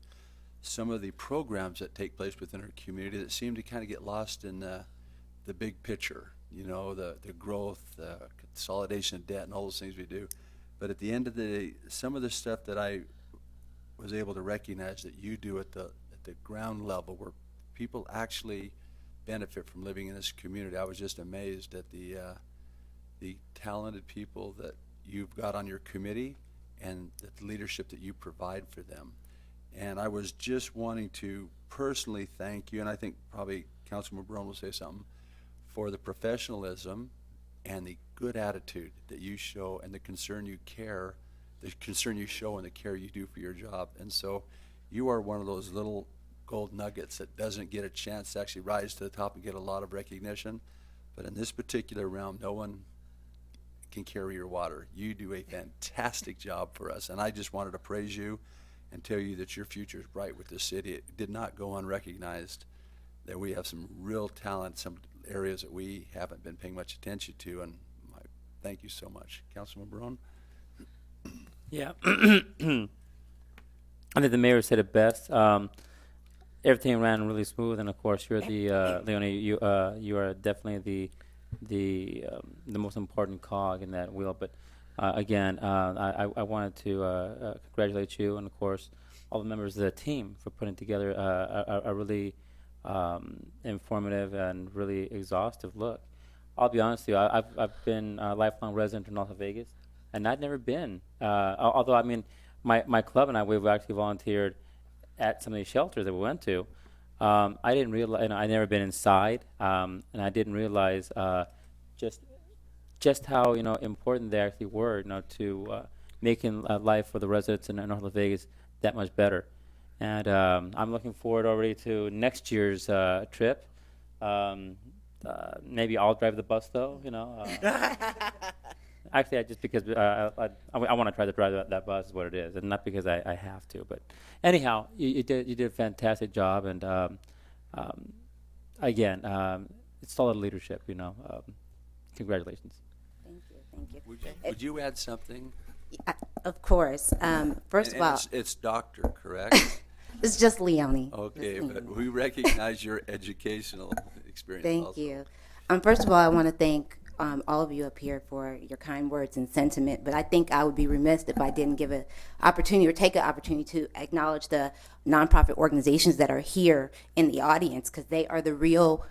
A: some of the programs that take place within our community that seem to kind of get lost in the big picture, the growth, the consolidation of debt and all those things we do. But at the end of the day, some of the stuff that I was able to recognize that you do at the ground level, where people actually benefit from living in this community. I was just amazed at the talented people that you've got on your committee and the leadership that you provide for them. And I was just wanting to personally thank you, and I think probably Councilman Barone will say something, for the professionalism and the good attitude that you show and the concern you show and the care you do for your job. And so you are one of those little gold nuggets that doesn't get a chance to actually rise to the top and get a lot of recognition. But in this particular realm, no one can carry your water. You do a fantastic job for us, and I just wanted to praise you and tell you that your future is bright with this city. It did not go unrecognized, that we have some real talent, some areas that we haven't been paying much attention to, and thank you so much. Councilman Barone?
O: Yeah. I think the mayor said it best. Everything ran really smooth, and of course, you're the Leonie. You are definitely the most important cog in that wheel. But again, I wanted to congratulate you, and of course, all the members of the team for putting together a really informative and really exhaustive look. I'll be honest with you. I've been a lifelong resident of North Las Vegas, and I'd never been. Although I mean, my club and we've actually volunteered at some of these shelters that we went to. I didn't realize, and I'd never been inside, and I didn't realize just how important they actually were, to making life for the residents in North Las Vegas that much better. And I'm looking forward already to next year's trip. Maybe I'll drive the bus though. Actually, I want to try to drive that bus, is what it is, and not because I have to. But anyhow, you did a fantastic job, and again, it's solid leadership. Congratulations.
P: Thank you.
A: Would you add something?
P: Of course. First of all,
A: it's doctor, correct?
P: it's just Leonie.
A: Okay, but we recognize your educational experience.
P: Thank
A: also.
P: you. First of all, I want to thank all of you up here for your kind words and sentiment, but I think I would be remiss if I didn't give an opportunity or take an opportunity to acknowledge the nonprofit organizations that are here in the audience, because they are the real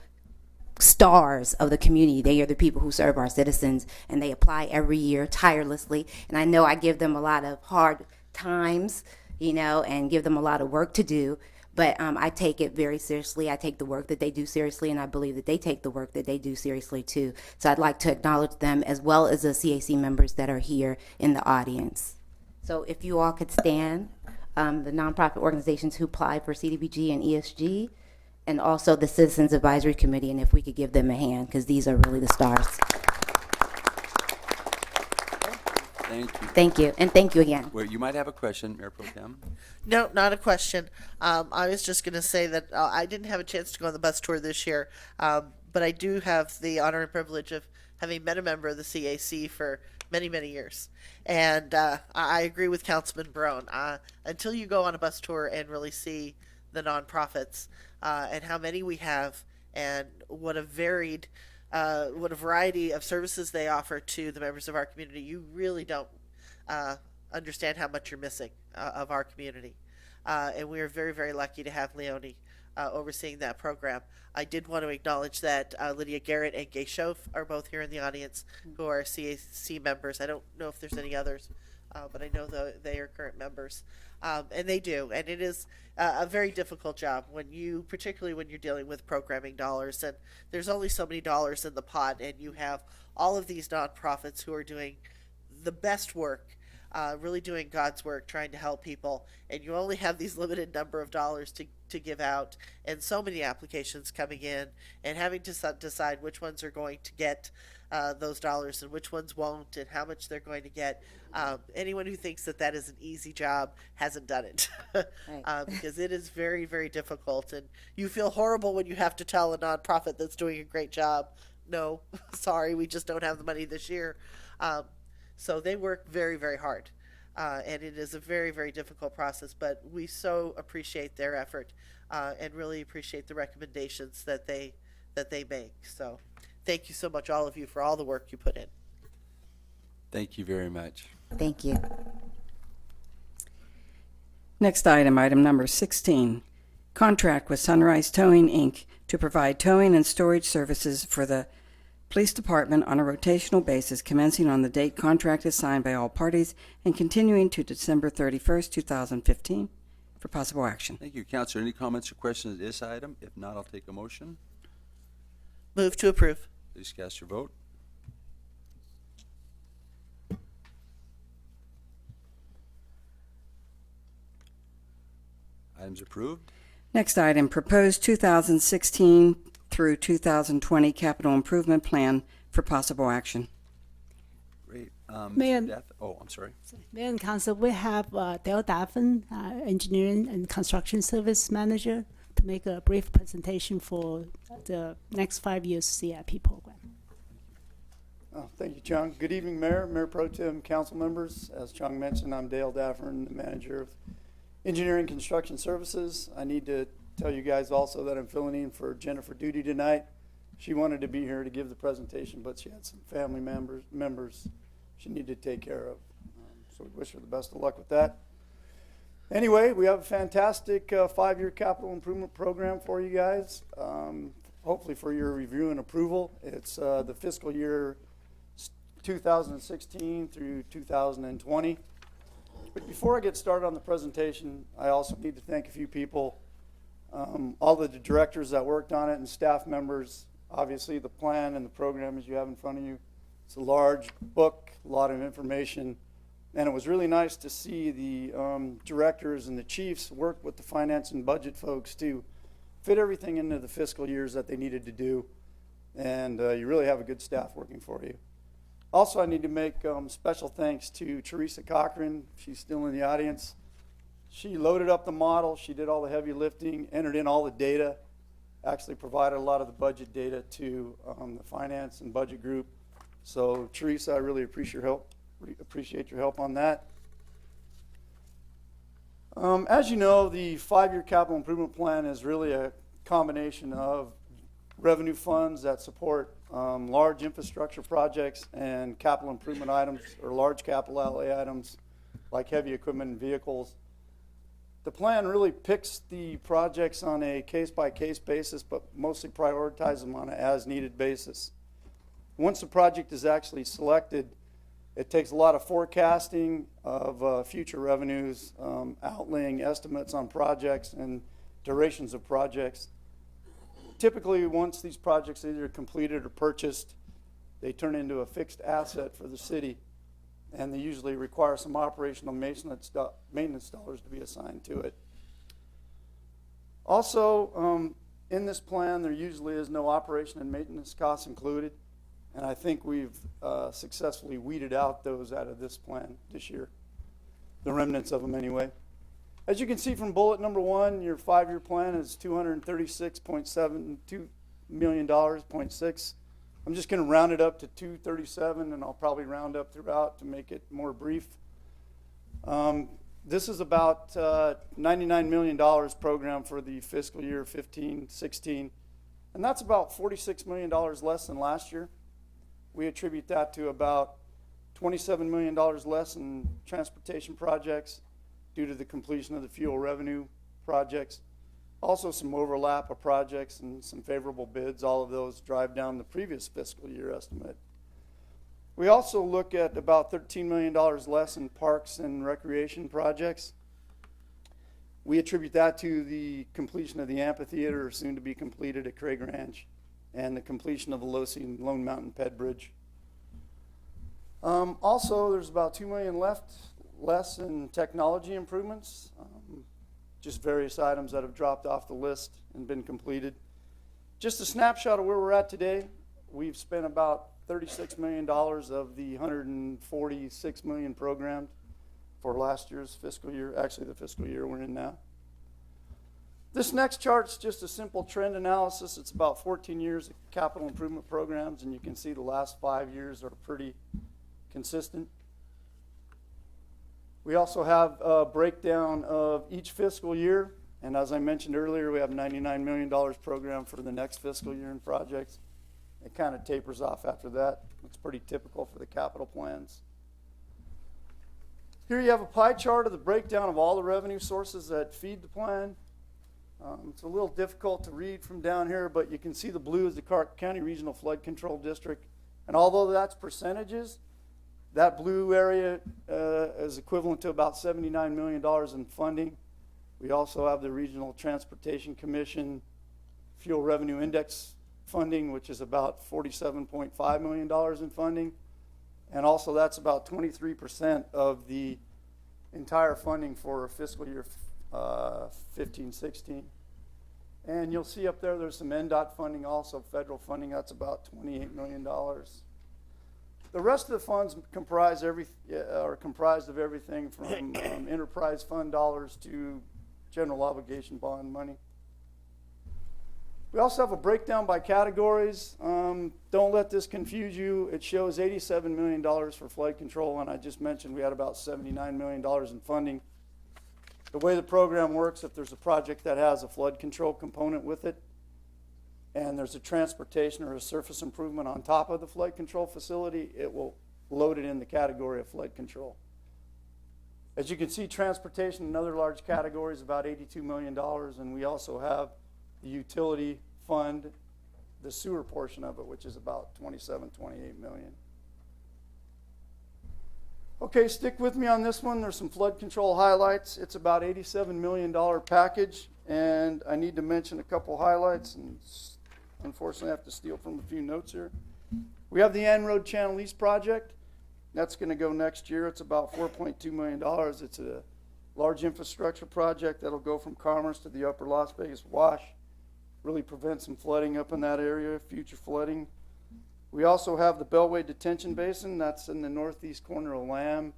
P: stars of the community. They are the people who serve our citizens, and they apply every year tirelessly. And I know I give them a lot of hard times, and give them a lot of work to do. But I take it very seriously. I take the work that they do seriously, and I believe that they take the work that they do seriously too. So I'd like to acknowledge them, as well as the CAC members that are here in the audience. So if you all could stand, the nonprofit organizations who apply for CDBG and ESG, and also the Citizens Advisory Committee, and if we could give them a hand, because these are really the stars.
A: Thank you.
P: Thank you, and thank you again.
A: Well, you might have a question, Mayor Pro Tem.
I: No, not a question. I was just going to say that I didn't have a chance to go on the bus tour this year, but I do have the honor and privilege of having met a member of the CAC for many, many years. And I agree with Councilman Barone. Until you go on a bus tour and really see the nonprofits and how many we have and what a variety of services they offer to the members of our community, you really don't understand how much you're missing of our community. And we are very, very lucky to have Leonie overseeing that program. I did want to acknowledge that Lydia Garrett and Gay Schoaf are both here in the audience, who are CAC members. I don't know if there's any others, but I know they are current members. And they do, and it is a very difficult job particularly when you're dealing with programming dollars, and there's only so many dollars in the pot, and you have all of these nonprofits who are doing the best work, really doing God's work, trying to help people, and you only have these limited number of dollars to give out, and so many applications coming in, and having to decide which ones are going to get those dollars and which ones won't, and how much they're going to get. Anyone who thinks that is an easy job hasn't done it.
P: Right.
I: Because it is very, very difficult, and you feel horrible when you have to tell a nonprofit that's doing a great job, no, sorry, we just don't have the money this year. So they work very, very hard, and it is a very, very difficult process, but we so appreciate their effort and really appreciate the recommendations that they make. So thank you so much, all of you, for all the work you put in.
A: Thank you very much.
P: Thank you.
B: Next item number 16. contract with Sunrise Towing, Inc. to provide towing and storage services for the Police Department on a rotational basis commencing on the date contract is signed by all parties and continuing to December 31st, 2015 for possible action.
A: Thank you, Counselor. Any comments or questions on this item? If not, I'll take a motion.
I: Move to approve.
A: Please cast your vote. Items approved.
B: Next item, proposed 2016 through 2020 capital improvement plan for possible action.
A: Great.
F: Mayor-
A: Mr. Daff- oh, I'm sorry.
F: Mayor and Council, we have Dale Daffin, Engineering and Construction Service Manager, to make a brief presentation for the next 5 years CIP program.
Q: Thank you, Chung. Good evening, Mayor, Mayor Pro Tem, council members. As Chung mentioned, I'm Dale Daffern, the manager of Engineering Construction Services. I need to tell you guys also that I'm filling in for Jennifer Duty tonight. She wanted to be here to give the presentation, but she had some family members she needed to take care of. So we wish her the best of luck with that. Anyway, we have a fantastic 5-year capital improvement program for you guys. Hopefully for your review and approval. It's the fiscal year 2016 through 2020. But before I get started on the presentation, I also need to thank a few people. All the directors that worked on it and staff members. Obviously the plan and the program as you have in front of you. It's a large book, a lot of information. And it was really nice to see the directors and the chiefs work with the finance and budget folks to fit everything into the fiscal years that they needed to do. And you really have a good staff working for you. Also, I need to make special thanks to Teresa Cochran. She's still in the audience. She loaded up the model. She did all the heavy lifting, entered in all the data, actually provided a lot of the budget data to the finance and budget group. So, Teresa, I really appreciate your help on that. As you know, the 5-year capital improvement plan is really a combination of revenue funds that support large infrastructure projects and capital improvement items or large capital outlay items like heavy equipment and vehicles. The plan really picks the projects on a case-by-case basis, but mostly prioritizes them on an as-needed basis. Once the project is actually selected, it takes a lot of forecasting of future revenues, outlaying estimates on projects and durations of projects. Typically, once these projects are either completed or purchased, they turn into a fixed asset for the city, and they usually require some operational maintenance dollars to be assigned to it. Also, in this plan, there usually is no operation and maintenance costs included, and I think we've successfully weeded out those out of this plan this year, the remnants of them anyway. As you can see from bullet number 1, your 5-year plan is $236.72 million, 0.6. I'm just going to round it up to 237, and I'll probably round up throughout to make it more brief. This is about $99 million program for the fiscal year 15-16, and that's about $46 million less than last year. We attribute that to about $27 million less in transportation projects due to the completion of the fuel revenue projects. Also some overlap of projects and some favorable bids. All of those drive down the previous fiscal year estimate. We also look at about $13 million less in parks and recreation projects. We attribute that to the completion of the amphitheater, soon to be completed at Craig Ranch, and the completion of the Lone Mountain Ped Bridge. Also, there's about $2 million less in technology improvements, just various items that have dropped off the list and been completed. Just a snapshot of where we're at today. We've spent about $36 million of the $146 million programmed for last year's fiscal year, actually the fiscal year we're in now. This next chart's just a simple trend analysis. It's about 14 years of capital improvement programs, and you can see the last 5 years are pretty consistent. We also have a breakdown of each fiscal year, and as I mentioned earlier, we have $99 million programmed for the next fiscal year in projects. It kind of tapers off after that. It's pretty typical for the capital plans. Here you have a pie chart of the breakdown of all the revenue sources that feed the plan. It's a little difficult to read from down here, but you can see the blue is the Clark County Regional Flood Control District. And although that's percentages, that blue area is equivalent to about $79 million in funding. We also have the Regional Transportation Commission Fuel Revenue Index funding, which is about $47.5 million in funding. And also that's about 23% of the entire funding for fiscal year 15-16. And you'll see up there, there's some NDOT funding also, federal funding, that's about $28 million. The rest of the funds are comprised of everything from enterprise fund dollars to general obligation bond money. We also have a breakdown by categories. Don't let this confuse you. It shows $87 million for flood control, and I just mentioned we had about $79 million in funding. The way the program works, if there's a project that has a flood control component with it, and there's a transportation or a surface improvement on top of the flood control facility, it will load it in the category of flood control. As you can see, transportation, another large category, is about $82 million, and we also have the utility fund, the sewer portion of it, which is about $28 million. Okay, stick with me on this one. There's some flood control highlights. It's about $87 million package, and I need to mention a couple highlights, and unfortunately I have to steal from a few notes here. We have the Ann Road Channel East project. That's going to go next year. It's about $4.2 million. It's a large infrastructure project that'll go from Commerce to the upper Las Vegas Wash. Really prevent some flooding up in that area, future flooding. We also have the Bellway Detention Basin. That's in the northeast corner of Lamb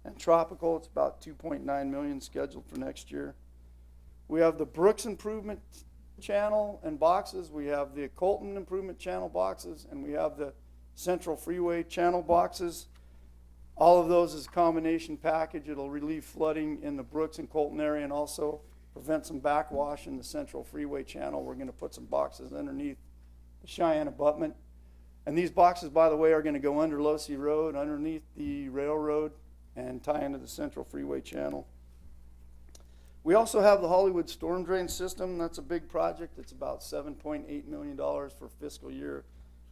Q: and Tropical. It's about $2.9 million scheduled for next year. We have the Brooks Improvement Channel and boxes. We have the Colton Improvement Channel boxes, and we have the Central Freeway Channel boxes. All of those is a combination package. It'll relieve flooding in the Brooks and Colton area and also prevent some backwash in the Central Freeway Channel. We're going to put some boxes underneath the Cheyenne abutment. And these boxes, by the way, are going to go under Losee Road, underneath the railroad, and tie into the Central Freeway Channel. We also have the Hollywood Storm Drain System. That's a big project. It's about $7.8 million for fiscal year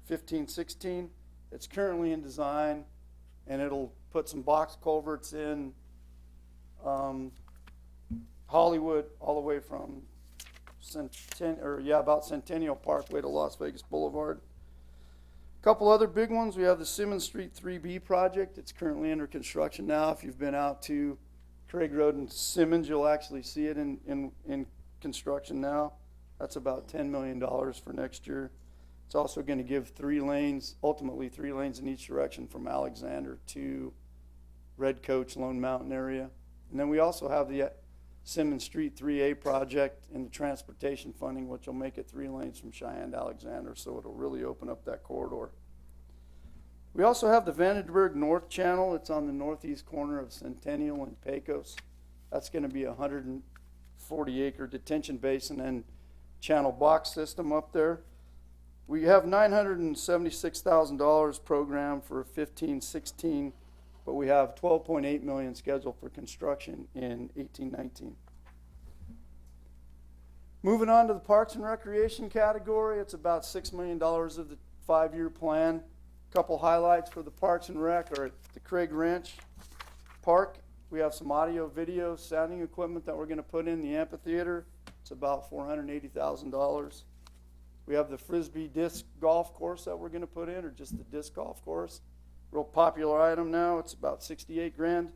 Q: 15-16. It's currently in design, and it'll put some box culverts in Hollywood all the way from about Centennial Parkway to Las Vegas Boulevard. A couple other big ones. We have the Simmons Street 3B project. It's currently under construction now. If you've been out to Craig Road and Simmons, you'll actually see it in construction now. That's about $10 million for next year. It's also going to give 3 lanes, ultimately 3 lanes in each direction from Alexander to Red Coach, Lone Mountain area. And then we also have the Simmons Street 3A project in the transportation funding, which will make it 3 lanes from Cheyenne to Alexander, so it'll really open up that corridor. We also have the Vandenberg North Channel. It's on the northeast corner of Centennial and Pecos. That's going to be a 140-acre detention basin and channel box system up there. We have $976,000 programmed for 15-16, but we have $12.8 million scheduled for construction in 18-19. Moving on to the Parks and Recreation category, it's about $6 million of the 5-year plan. Couple highlights for the Parks and Rec are at the Craig Ranch Park. We have some audio, video, sounding equipment that we're going to put in the amphitheater. It's about $480,000. We have the Frisbee disc golf course that we're going to put in, or just the disc golf course. Real popular item now. It's about $68,000.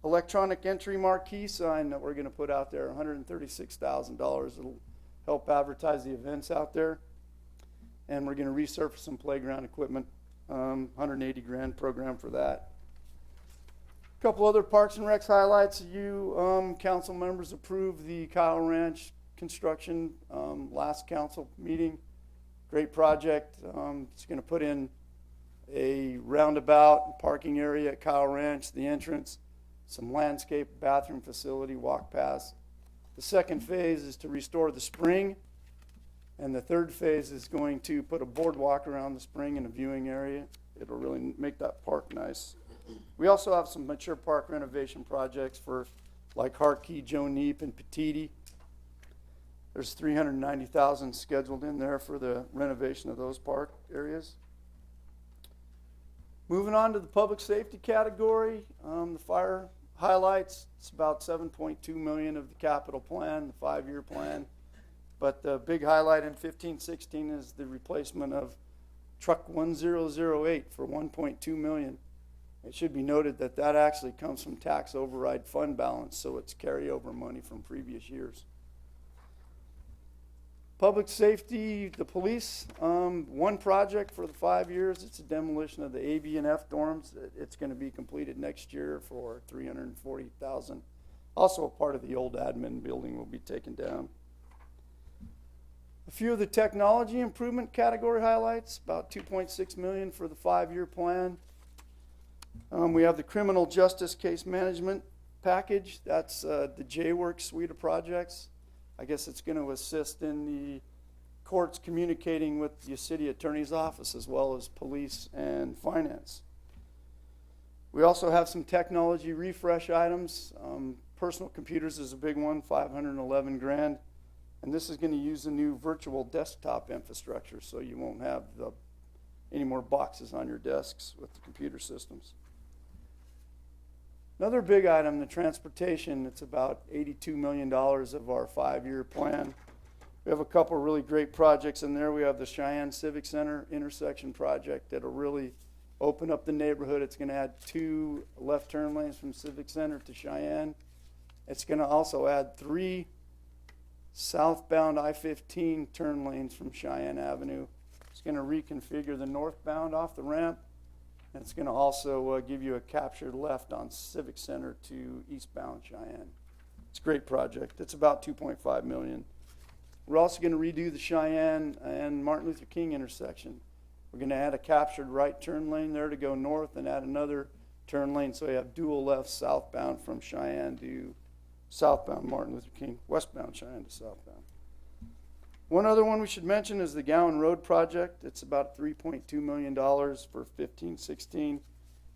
Q: Electronic entry marquee sign that we're going to put out there, $136,000. It'll help advertise the events out there. And we're going to resurface some playground equipment, $180,000 program for that. A couple other Parks and Recs highlights. You council members approved the Kyle Ranch construction last council meeting. Great project. It's going to put in a roundabout parking area at Kyle Ranch, the entrance, some landscape, bathroom facility, walk paths. The second phase is to restore the spring. And the third phase is going to put a boardwalk around the spring and a viewing area. It'll really make that park nice. We also have some mature park renovation projects for like Harkey, Joe Neep, and Petiti. There's $390,000 scheduled in there for the renovation of those park areas. Moving on to the public safety category, the fire highlights, it's about $7.2 million of the capital plan, the 5-year plan. But the big highlight in 15-16 is the replacement of truck 1008 for $1.2 million. It should be noted that that actually comes from tax override fund balance, so it's carryover money from previous years. Public safety, the police, one project for the 5 years. It's a demolition of the A, B, and F dorms. It's going to be completed next year for $340,000. Also, a part of the old admin building will be taken down. A few of the technology improvement category highlights, about $2.6 million for the 5-year plan. We have the criminal justice case management package. That's the J-Works suite of projects. I guess it's going to assist in the courts communicating with the city attorney's office as well as police and finance. We also have some technology refresh items. Personal computers is a big one, $511,000. And this is going to use the new virtual desktop infrastructure, so you won't have any more boxes on your desks with the computer systems. Another big item, the transportation, it's about $82 million of our 5-year plan. We have a couple of really great projects in there. We have the Cheyenne Civic Center intersection project that'll really open up the neighborhood. It's going to add 2 left turn lanes from Civic Center to Cheyenne. It's going to also add 3 southbound I-15 turn lanes from Cheyenne Avenue. It's going to reconfigure the northbound off the ramp. And it's going to also give you a captured left on Civic Center to eastbound Cheyenne. It's a great project. It's about $2.5 million. We're also going to redo the Cheyenne and Martin Luther King intersection. We're going to add a captured right turn lane there to go north and add another turn lane so you have dual left southbound from Cheyenne to southbound Martin Luther King, westbound Cheyenne to southbound. One other one we should mention is the Gowan Road project. It's about $3.2 million for 15-16.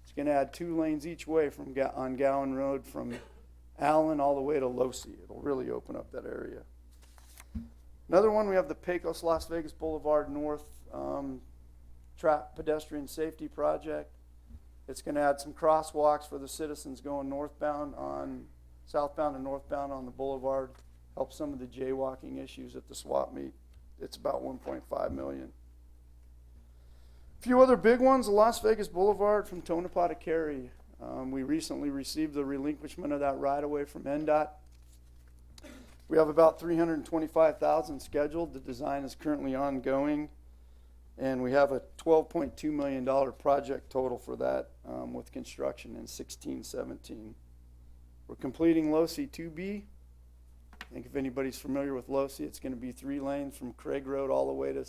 Q: It's going to add 2 lanes each way from on Gowan Road from Allen all the way to Losee. It'll really open up that area. Another one, we have the Pecos Las Vegas Boulevard North pedestrian safety project. It's going to add some crosswalks for the citizens going southbound and northbound on the boulevard. Help some of the jaywalking issues at the swap meet. It's about $1.5 million. A few other big ones, the Las Vegas Boulevard from Tonopah to Cary. We recently received the relinquishment of that right-of-way from NDOT. We have about $325,000 scheduled. The design is currently ongoing. And we have a $12.2 million project total for that with construction in 16-17. We're completing Losee 2B. I think if anybody's familiar with Losee, it's going to be 3 lanes from Craig Road all the way to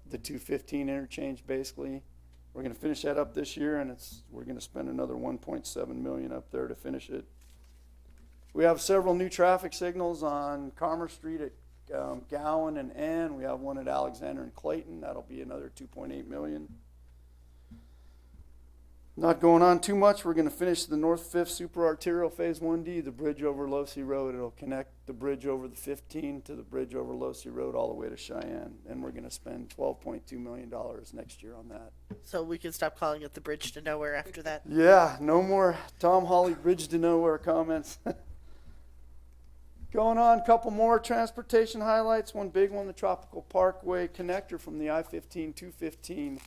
Q: the 215 interchange, basically. We're going to finish that up this year, and we're going to spend another $1.7 million up there to finish it. We have several new traffic signals on Commerce Street at Gowan and Ann. We have one at Alexander and Clayton. That'll be another $2.8 million. Not going on too much, we're going to finish the North 5th Super Arterial Phase 1D, the bridge over Losee Road. It'll connect the bridge over the 15 to the bridge over Losee Road all the way to Cheyenne. And we're going to spend $12.2 million next year on that.
I: So we can stop calling it the Bridge to Nowhere after that?
Q: Yeah, no more Tom Hawley Bridge to Nowhere comments. Going on, a couple more transportation highlights. One big one, the Tropical Parkway connector from the I-15 215.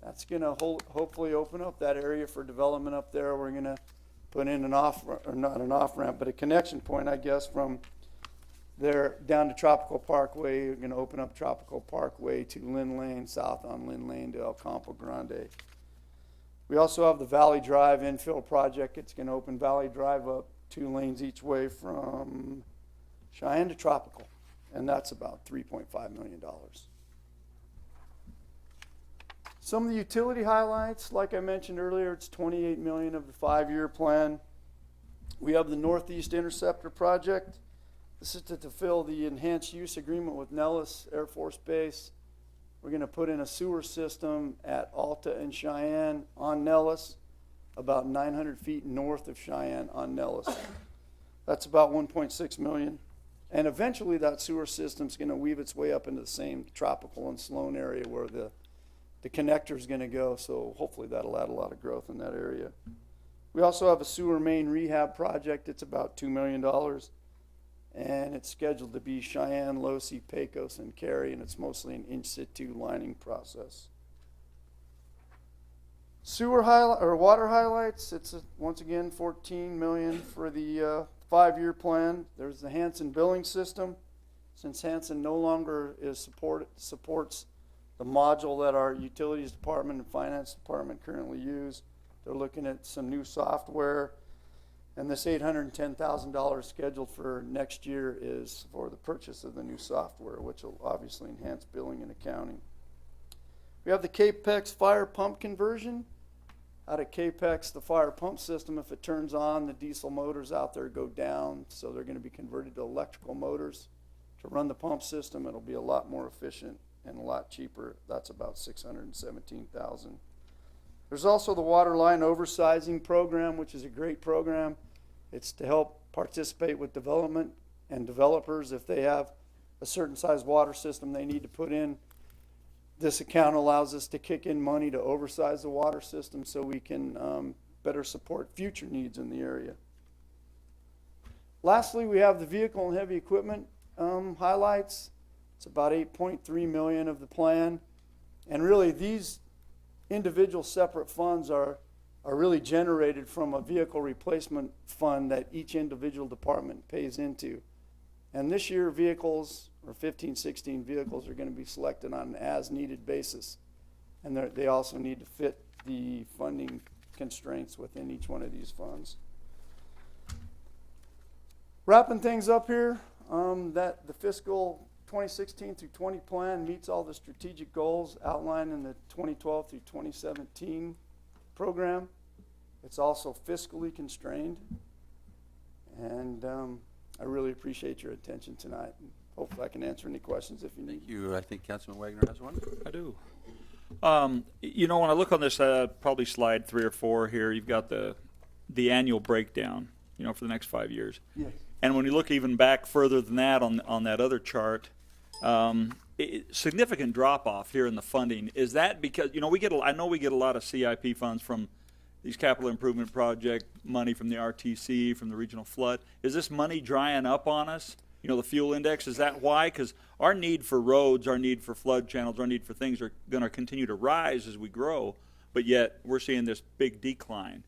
Q: That's going to hopefully open up that area for development up there. We're going to put in not an off-ramp, but a connection point, I guess, from there down to Tropical Parkway. We're going to open up Tropical Parkway to Lynn Lane, south on Lynn Lane to El Campo Grande. We also have the Valley Drive infill project. It's going to open Valley Drive up 2 lanes each way from Cheyenne to Tropical, and that's about $3.5 million. Some of the utility highlights, like I mentioned earlier, it's $28 million of the 5-year plan. We have the Northeast Interceptor project. This is to fulfill the enhanced use agreement with Nellis Air Force Base. We're going to put in a sewer system at Alta and Cheyenne on Nellis, about 900 feet north of Cheyenne on Nellis. That's about $1.6 million. And eventually that sewer system's gonna weave its way up into the same Tropical and Sloan area where the connector's gonna go, so hopefully that'll add a lot of growth in that area. We also have a sewer main rehab project. It's about $2 million. And it's scheduled to be Cheyenne, Losi, Pecos, and Cary, and it's mostly an in situ lining process. Sewer highlight or water highlights. It's once again $14 million for the 5-year plan. There's the Hanson billing system. Since Hanson no longer supports the module that our utilities department and finance department currently use, they're looking at some new software. And this $810,000 scheduled for next year is for the purchase of the new software, which will obviously enhance billing and accounting. We have the Capex fire pump conversion. Out of Capex, the fire pump system, if it turns on, the diesel motors out there go down, so they're going to be converted to electrical motors to run the pump system. It'll be a lot more efficient and a lot cheaper. That's about $617,000. There's also the water line oversizing program, which is a great program. It's to help participate with development and developers if they have a certain size water system they need to put in. This account allows us to kick in money to oversize the water system so we can better support future needs in the area. Lastly, we have the vehicle and heavy equipment highlights. It's about $8.3 million of the plan. And really these individual separate funds are really generated from a vehicle replacement fund that each individual department pays into. And this year vehicles, or 15, 16 vehicles, are going to be selected on an as-needed basis. And they also need to fit the funding constraints within each one of these funds. Wrapping things up here, that the fiscal 2016 through 20 plan meets all the strategic goals outlined in the 2012 through 2017 program. It's also fiscally constrained. And I really appreciate your attention tonight. Hopefully I can answer any questions if you need.
A: Thank you. I think Councilman Wagner has one.
D: I do. You know, when I look on this, probably slide 3 or 4 here, you've got the annual breakdown, you know, for the next 5 years.
Q: Yes.
D: And when you look even back further than that on that other chart, significant drop off here in the funding. Is that because, you know, I know we get a lot of CIP funds from these capital improvement project money from the RTC, from the regional flood. Is this money drying up on us? You know, the fuel index, is that why? Because our need for roads, our need for flood channels, our need for things are going to continue to rise as we grow, but yet we're seeing this big decline.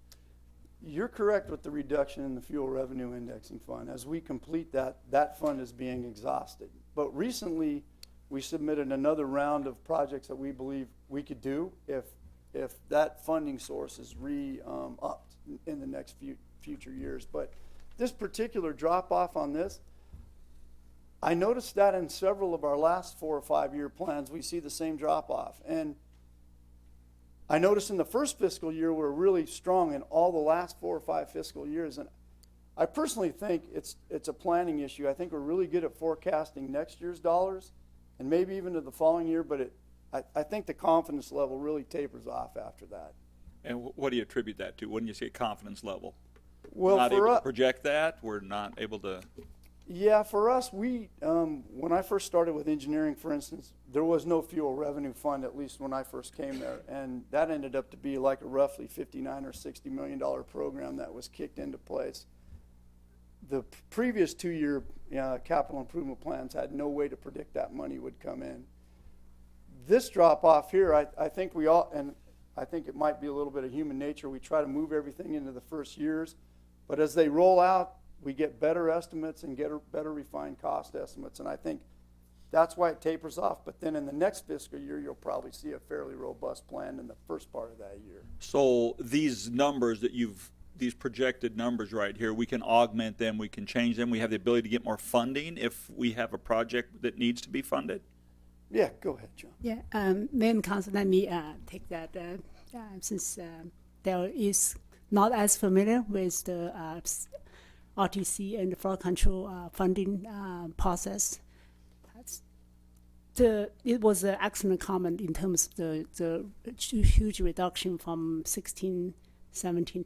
Q: You're correct with the reduction in the fuel revenue indexing fund. As we complete that, that fund is being exhausted. But recently, we submitted another round of projects that we believe we could do if that funding source is upped in the next future years. But this particular drop off on this, I noticed that in several of our last 4 or 5 year plans, we see the same drop off. And I noticed in the first fiscal year we're really strong in all the last 4 or 5 fiscal years. And I personally think it's a planning issue. I think we're really good at forecasting next year's dollars and maybe even to the following year, but I think the confidence level really tapers off after that.
D: And what do you attribute that to? When you say confidence level?
Q: Well,
D: we're not
Q: for
D: able to project that? We're not able to...
Q: Yeah, for us, we when I first started with engineering, for instance, there was no fuel revenue fund, at least when I first came there, and that ended up to be like a roughly $59 or $60 million program that was kicked into place. The previous 2-year capital improvement plans had no way to predict that money would come in. This drop off here, I think we all, and I think it might be a little bit of human nature, we try to move everything into the first years, but as they roll out, we get better estimates and get better refined cost estimates, and I think that's why it tapers off. But then in the next fiscal year, you'll probably see a fairly robust plan in the first part of that year.
D: So these numbers that these projected numbers right here, we can augment them, we can change them, we have the ability to get more funding if we have a project that needs to be funded?
Q: Yeah, go ahead, John.
F: Yeah, Mayor and Council, let me take that since there is not as familiar with the RTC and the flood control funding process. It was an excellent comment in terms of the huge reduction from 16-17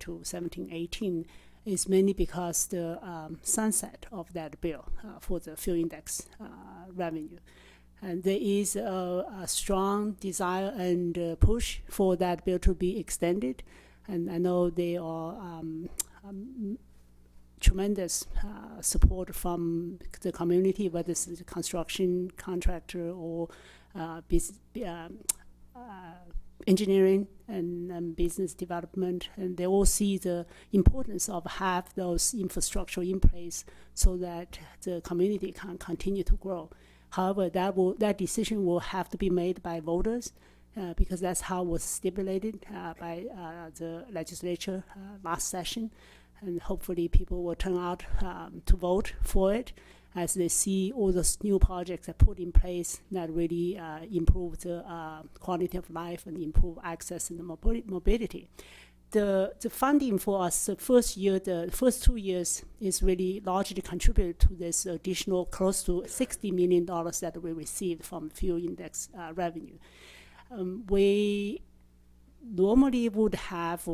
F: to 17-18. is mainly because the sunset of that bill for the fuel index revenue. And there is a strong desire and push for that bill to be extended. And I know there are tremendous support from the community, whether it's the construction contractor or engineering and business development, and they all see the importance of have those infrastructure in place so that the community can continue to grow. However, that decision will have to be made by voters because that's how it was stipulated by the legislature last session, and hopefully people will turn out to vote for it as they see all those new projects that put in place that really improve the quality of life and improve access and the mobility. The funding for us, the first 2 years is really largely contributed to this additional close to $60 million that we received from fuel index revenue. We normally would have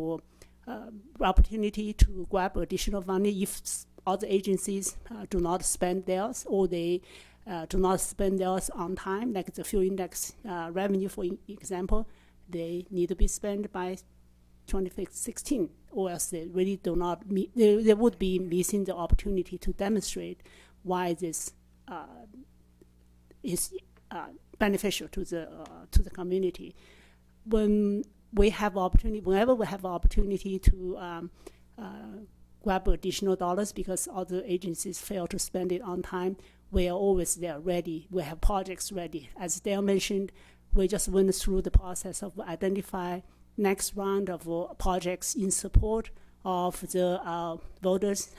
F: opportunity to grab additional money if other agencies do not spend theirs, or they do not spend theirs on time, like the fuel index revenue, for example, they need to be spent by 2016, or else they really do not meet, they would be missing the opportunity to demonstrate why this is beneficial to the community. Whenever we have opportunity to grab additional dollars because other agencies fail to spend it on time, we are always there ready. We have projects ready. As Dale mentioned, we just went through the process of identify next round of projects in support of the voters'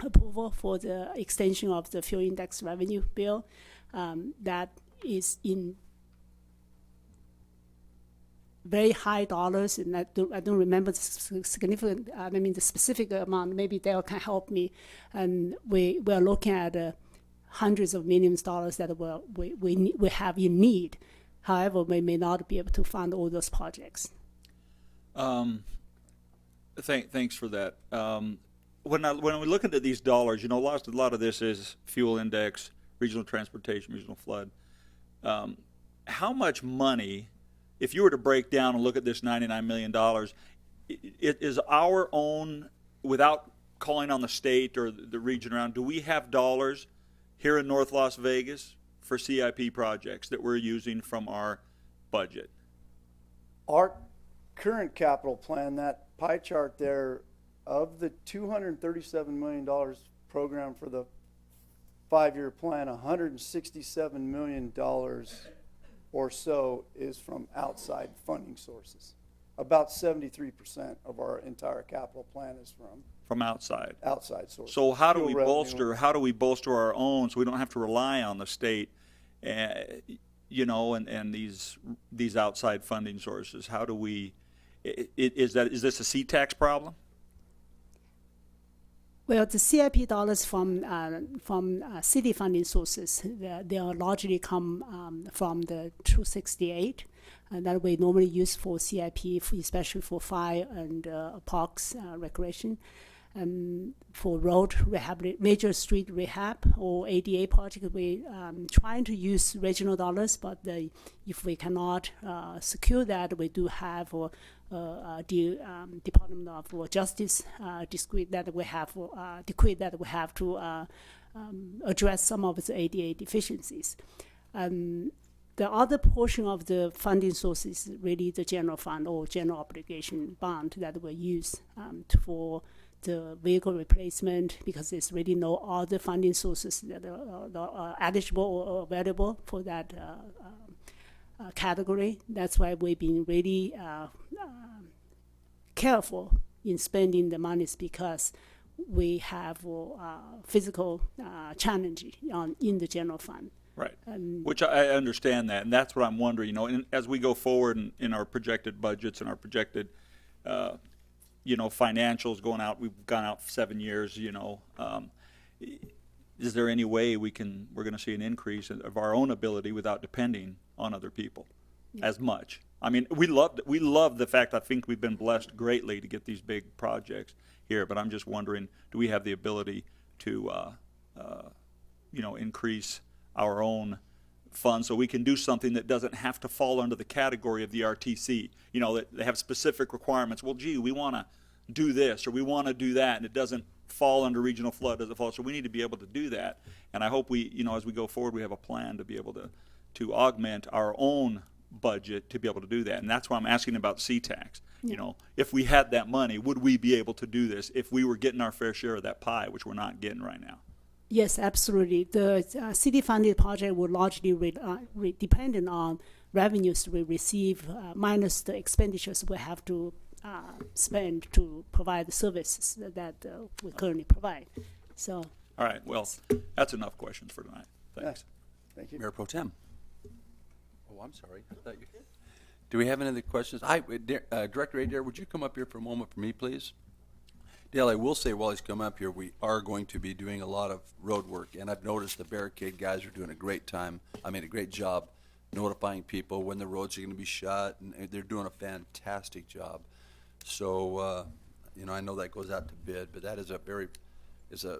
F: approval for the extension of the fuel index revenue bill. That is in very high dollars, and I don't remember the significant. The specific amount. Maybe Dale can help me. And we are looking at hundreds of millions of dollars that we have in need. However, we may not be able to fund all those projects.
D: Thanks for that. When we look into these dollars, a lot of this is fuel index, regional transportation, regional flood. How much money, if you were to break down and look at this $99 million, it is our own, without calling on the state or the region around, do we have dollars here in North Las Vegas for CIP projects that we're using from our budget?
Q: Our current capital plan, that pie chart there, of the $237 million program for the 5-year plan, $167 million or so is from outside funding sources. About 73% of our entire capital plan is from
D: outside
Q: sources.
D: So how do
Q: Fuel
D: we bolster our own so we don't have to rely on the state, and these outside funding sources? How do we? Is this a C-tax problem?
F: Well, the CIP dollars from city funding sources, they are largely come from the 268 that we normally use for CIP, especially for fire and parks recreation. For road major street rehab or ADA project, we trying to use regional dollars, but if we cannot secure that, we do have the Department of Justice decree that we have to address some of the ADA deficiencies. The other portion of the funding source is really the general fund or general obligation bond that we use for the vehicle replacement, because there's really no other funding sources that are eligible or available for that category. That's why we've been really careful in spending the monies, because we have physical challenge in the general fund.
D: Right, which I understand that, and that's what I'm wondering. As we go forward in our projected budgets and our projected financials going out, we've gone out for 7 years, is there any way we're going to see an increase of our own ability without depending on other people? as much. I mean, we love the fact, I think we've been blessed greatly to get these big projects here, but I'm just wondering, do we have the ability to, increase our own funds so we can do something that doesn't have to fall under the category of the RTC? That they have specific requirements. Well, gee, we want to do this or we want to do that, and it doesn't fall under regional flood, doesn't fall. So we need to be able to do that. And I hope we, as we go forward, we have a plan to be able to augment our own budget to be able to do that. And that's why I'm asking about C-Tax. If we had that money, would we be able to do this if we were getting our fair share of that pie, which we're not getting right now?
F: Yes, absolutely. The city-funded project will largely dependent on revenues we receive minus the expenditures we have to spend to provide the services that we currently provide. So.
D: All right. Well, that's enough questions for tonight. Thanks.
Q: Thank you.
A: Mayor Pro Tem. Oh, I'm sorry. I thought you. Do we have any other questions? Director Adair, would you come up here for a moment for me, please? Dale, I will say while he's come up here, we are going to be doing a lot of road work, and I've noticed the barricade guys are doing a great job notifying people when the roads are going to be shut, and they're doing a fantastic job. So, I know that goes out to bid, but that is a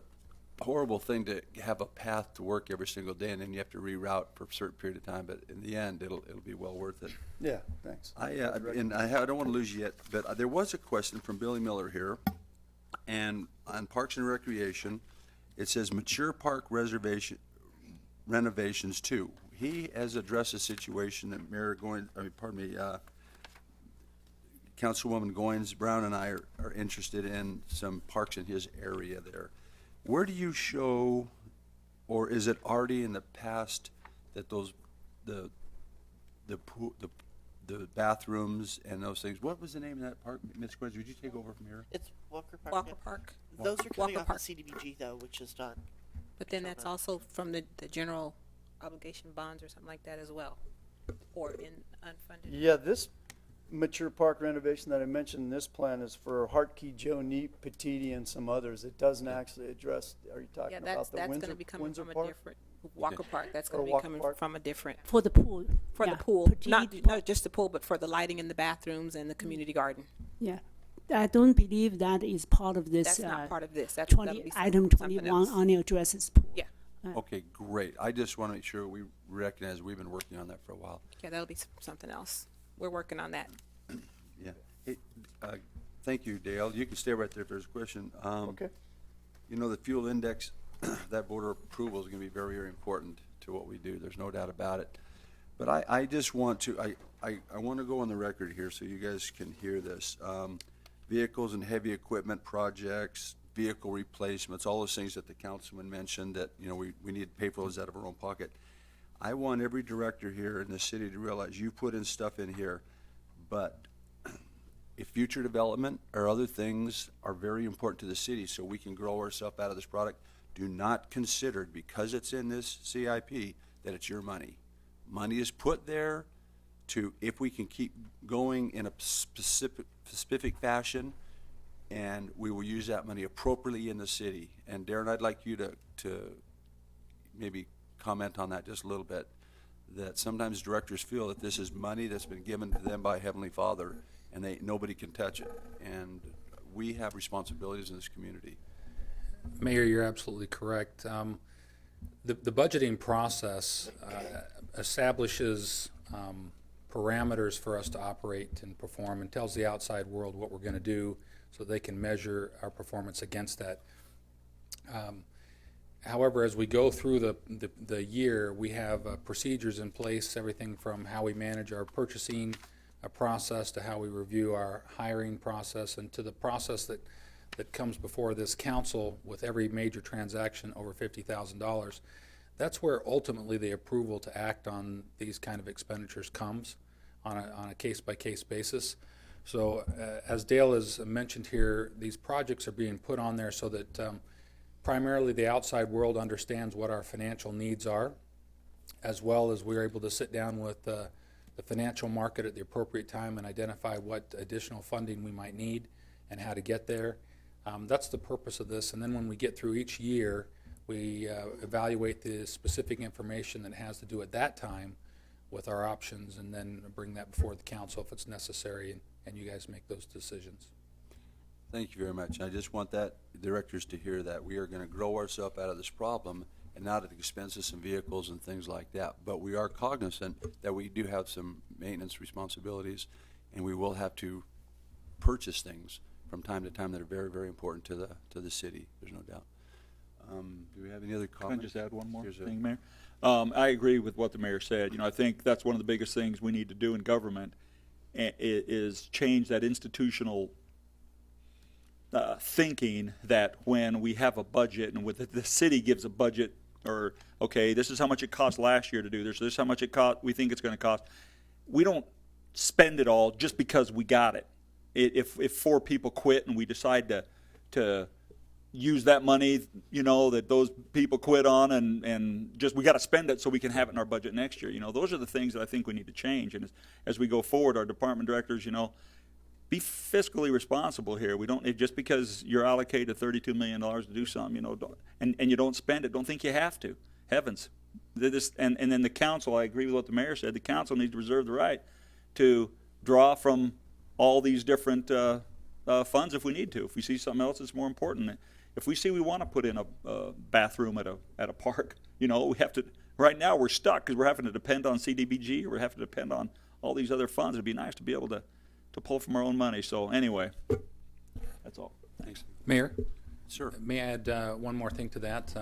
A: horrible thing to have a path to work every single day, and then you have to reroute for a certain period of time. But in the end, it'll be well worth it.
Q: Yeah, thanks.
A: I don't want to lose you yet, but there was a question from Billy Miller here, and on Parks and Recreation, it says mature park renovations too. He has addressed a situation that Councilwoman Goins Brown and I are interested in some parks in his area there. Where do you show, or is it already in the past that the bathrooms and those things? What was the name of that park, Ms. Goins? Would you take over from here?
I: It's Walker Park.
K: Walker
I: yeah.
K: Park.
I: Those are coming
K: Walker
I: off
K: Park.
I: the CDBG though, which is done.
K: But then that's also from the general obligation bonds or something like that as well, or in unfunded.
Q: Yeah, this mature park renovation that I mentioned in this plan is for Hartkey, Joe Neat, Petiti, and some others. It doesn't actually address, are you talking about the
K: that's
Q: Windsor,
K: going to be coming
Q: Windsor
K: from
Q: Park?
K: a different Walker Park. That's going
Q: Or
K: to be
Q: Walker
K: coming
Q: Park?
K: from a different
F: For the pool.
K: for
F: yeah.
K: the pool, not just the pool, but for the lighting in the bathrooms and the community garden.
F: Yeah. I don't believe that is part of this.
K: That's not part of this. That's
F: 20,
K: that'll be
F: item
K: something
F: 21
K: else.
F: on your addresses pool.
K: Yeah.
A: Okay, great. I just want to make sure we recognize we've been working on that for a while.
K: Yeah, that'll be something else. We're working on that.
A: Yeah. Hey, thank you, Dale. You can stay right there if there's a question.
Q: Okay.
A: The fuel index, that board approval is going to be very, very important to what we do. There's no doubt about it. But I just want to, I want to go on the record here so you guys can hear this. Vehicles and heavy equipment projects, vehicle replacements, all those things that the councilman mentioned that, we need to pay for those out of our own pocket. I want every director here in the city to realize you put in stuff in here, but if future development or other things are very important to the city so we can grow ourselves out of this product, do not consider, because it's in this CIP, that it's your money. Money is put there to, if we can keep going in a specific fashion, and we will use that money appropriately in the city. And Darren, I'd like you to maybe comment on that just a little bit, that sometimes directors feel that this is money that's been given to them by Heavenly Father, and nobody can touch it. And we have responsibilities in this community.
R: Mayor, you're absolutely correct. The budgeting process establishes parameters for us to operate and perform, and tells the outside world what we're going to do so they can measure our performance against that. However, as we go through the year, we have procedures in place, everything from how we manage our purchasing process to how we review our hiring process, and to the process that comes before this council with every major transaction over $50,000. That's where ultimately the approval to act on these kind of expenditures comes on a case-by-case basis. So as Dale has mentioned here, these projects are being put on there so that primarily the outside world understands what our financial needs are, as well as we're able to sit down with the financial market at the appropriate time and identify what additional funding we might need and how to get there. That's the purpose of this. And then when we get through each year, we evaluate the specific information that has to do at that time with our options, and then bring that before the council if it's necessary, and you guys make those decisions.
A: Thank you very much. I just want that, directors to hear that we are gonna grow ourselves out of this problem and not at the expense of some vehicles and things like that. But we are cognizant that we do have some maintenance responsibilities, and we will have to purchase things from time to time that are very, very important to the city. There's no doubt. Do we have any other
D: Can I
A: comments?
D: just add one more
A: Here's a-
D: thing, Mayor? I agree with what the mayor said. You know, I think that's one of the biggest things we need to do in government is change that institutional thinking that when we have a budget and with the city gives a budget, or okay, this is how much it cost last year to do this is how much it cost, we think it's going to cost. We don't spend it all just because we got it. If 4 people quit and we decide to use that money, you know, that those people quit on, and just we got to spend it so we can have it in our budget next year. You know, those are the things that I think we need to change. And as we go forward, our department directors, you know, be fiscally responsible here. We don't, just because you're allocated $32 million to do something, you know, and you don't spend it, don't think you have to. Heavens. And then the council, I agree with what the mayor said, the council needs to reserve the right to draw from all these different funds if we need to. If we see something else that's more important. If we see we want to put in a bathroom at a park, you know, we have to, right now we're stuck because we're having to depend on CDBG, or we're having to depend on all these other funds. It'd be nice to be able to pull from our own money. So anyway, that's all. Thanks.
R: Mayor?
A: Sir.
R: May I add one more thing to that?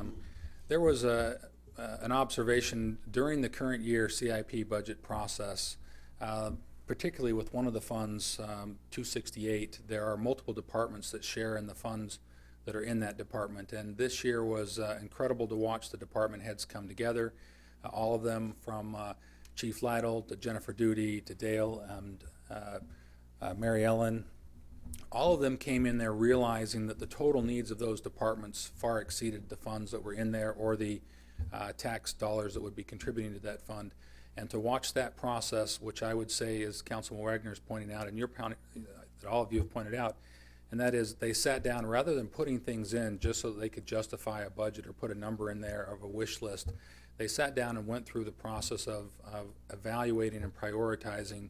R: There was an observation during the current year CIP budget process, particularly with one of the funds, 268, there are multiple departments that share in the funds that are in that department. And this year was incredible to watch the department heads come together, all of them from Chief Lytle to Jennifer Duty to Dale and Mary Ellen. All of them came in there realizing that the total needs of those departments far exceeded the funds that were in there or the tax dollars that would be contributing to that fund. And to watch that process, which I would say, as Councilman Wagner is pointing out, and that all of you have pointed out, and that is they sat down rather than putting things in just so that they could justify a budget or put a number in there of a wish list. They sat down and went through the process of evaluating and prioritizing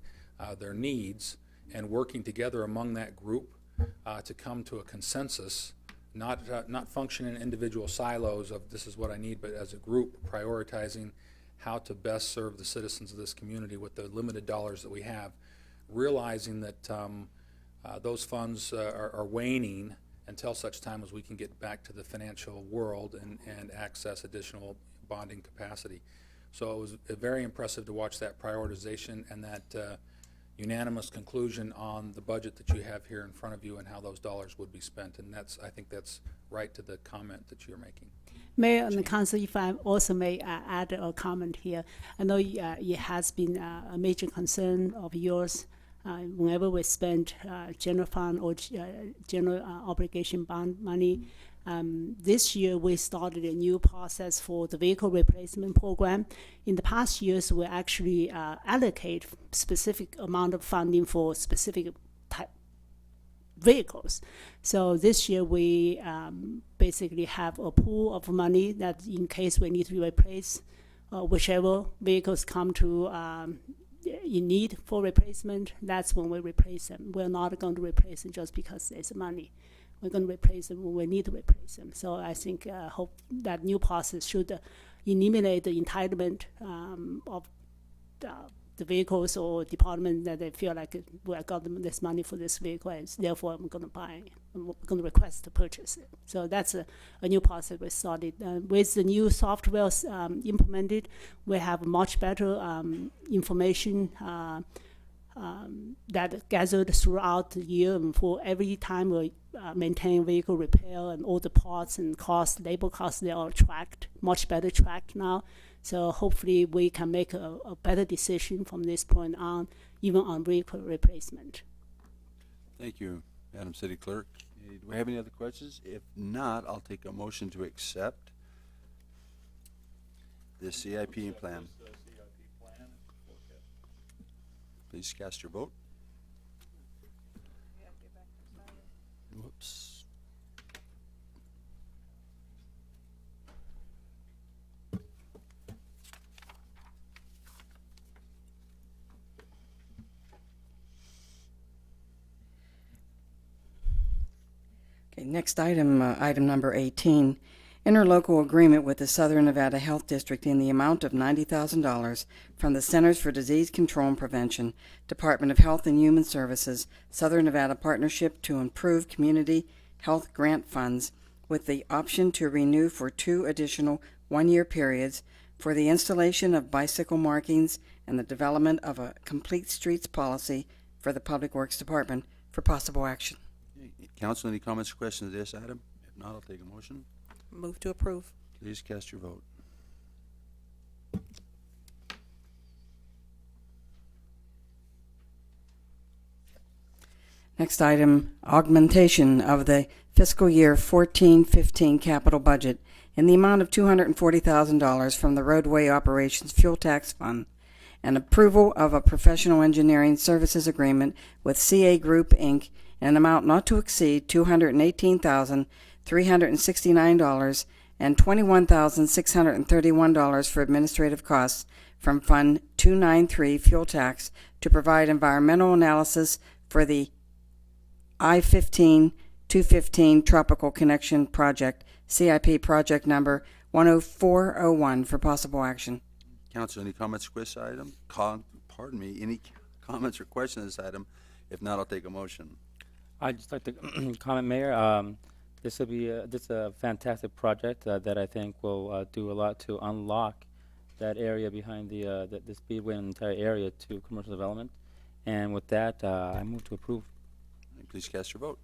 R: their needs and working together among that group to come to a consensus, not function in individual silos of this is what I need, but as a group prioritizing how to best serve the citizens of this community with the limited dollars that we have, realizing that those funds are waning until such time as we can get back to the financial world and access additional bonding capacity. So it was very impressive to watch that prioritization and that unanimous conclusion on the budget that you have here in front of you and how those dollars would be spent. And I think that's right to the comment that you're making.
F: Mayor and the council, if I also may add a comment here. I know it has been a major concern of yours whenever we spend general fund or general obligation bond money. This year we started a new process for the vehicle replacement program. In the past years, we actually allocate specific amount of funding for specific type vehicles. So this year we basically have a pool of money that in case we need to replace whichever vehicles come to in need for replacement, that's when we replace them. We're not going to replace them just because there's money. We're going to replace them when we need to replace them. So I think hope that new process should eliminate the entitlement of the vehicles or department that they feel like I got this money for this vehicle, and therefore I'm going to request to purchase it. So that's a new process we started. With the new software implemented, we have much better information that gathered throughout the year, and for every time we maintain vehicle repair and all the parts and costs, labor costs, they are tracked, much better tracked now. So hopefully we can make a better decision from this point on, even on vehicle replacement.
A: Thank you, Madam City Clerk. Do we have any other questions? If not, I'll take a motion to accept the CIP plan. Please cast your vote. Whoops.
B: Next item, item number 18, interlocal agreement with the Southern Nevada Health District in the amount of $90,000 from the Centers for Disease Control and Prevention, Department of Health and Human Services, Southern Nevada Partnership to Improve Community Health Grant Funds, with the option to renew for 2 additional one-year periods for the installation of bicycle markings and the development of a complete streets policy for the Public Works Department for possible action.
A: Council, any comments or questions to this item? If not, I'll take a motion.
K: Move to approve.
A: Please cast your vote.
B: Next item, augmentation of the fiscal year 14-15 capital budget in the amount of $240,000 from the Roadway Operations Fuel Tax Fund, and approval of a professional engineering services agreement with CA Group, Inc., in an amount not to exceed $218,369 and $21,631 for administrative costs from Fund 293 Fuel Tax to provide environmental analysis for the I-15-215 Tropical Connection Project, CIP project number 10401 for possible action.
A: Council, any comments or questions on this item? Any comments or questions on this item? If not, I'll take a motion.
O: I'd just like to comment, Mayor. This will be this is a fantastic project that I think will do a lot to unlock that area behind the speedway and entire area to commercial development. And with that, I move to approve.
A: Please cast your vote.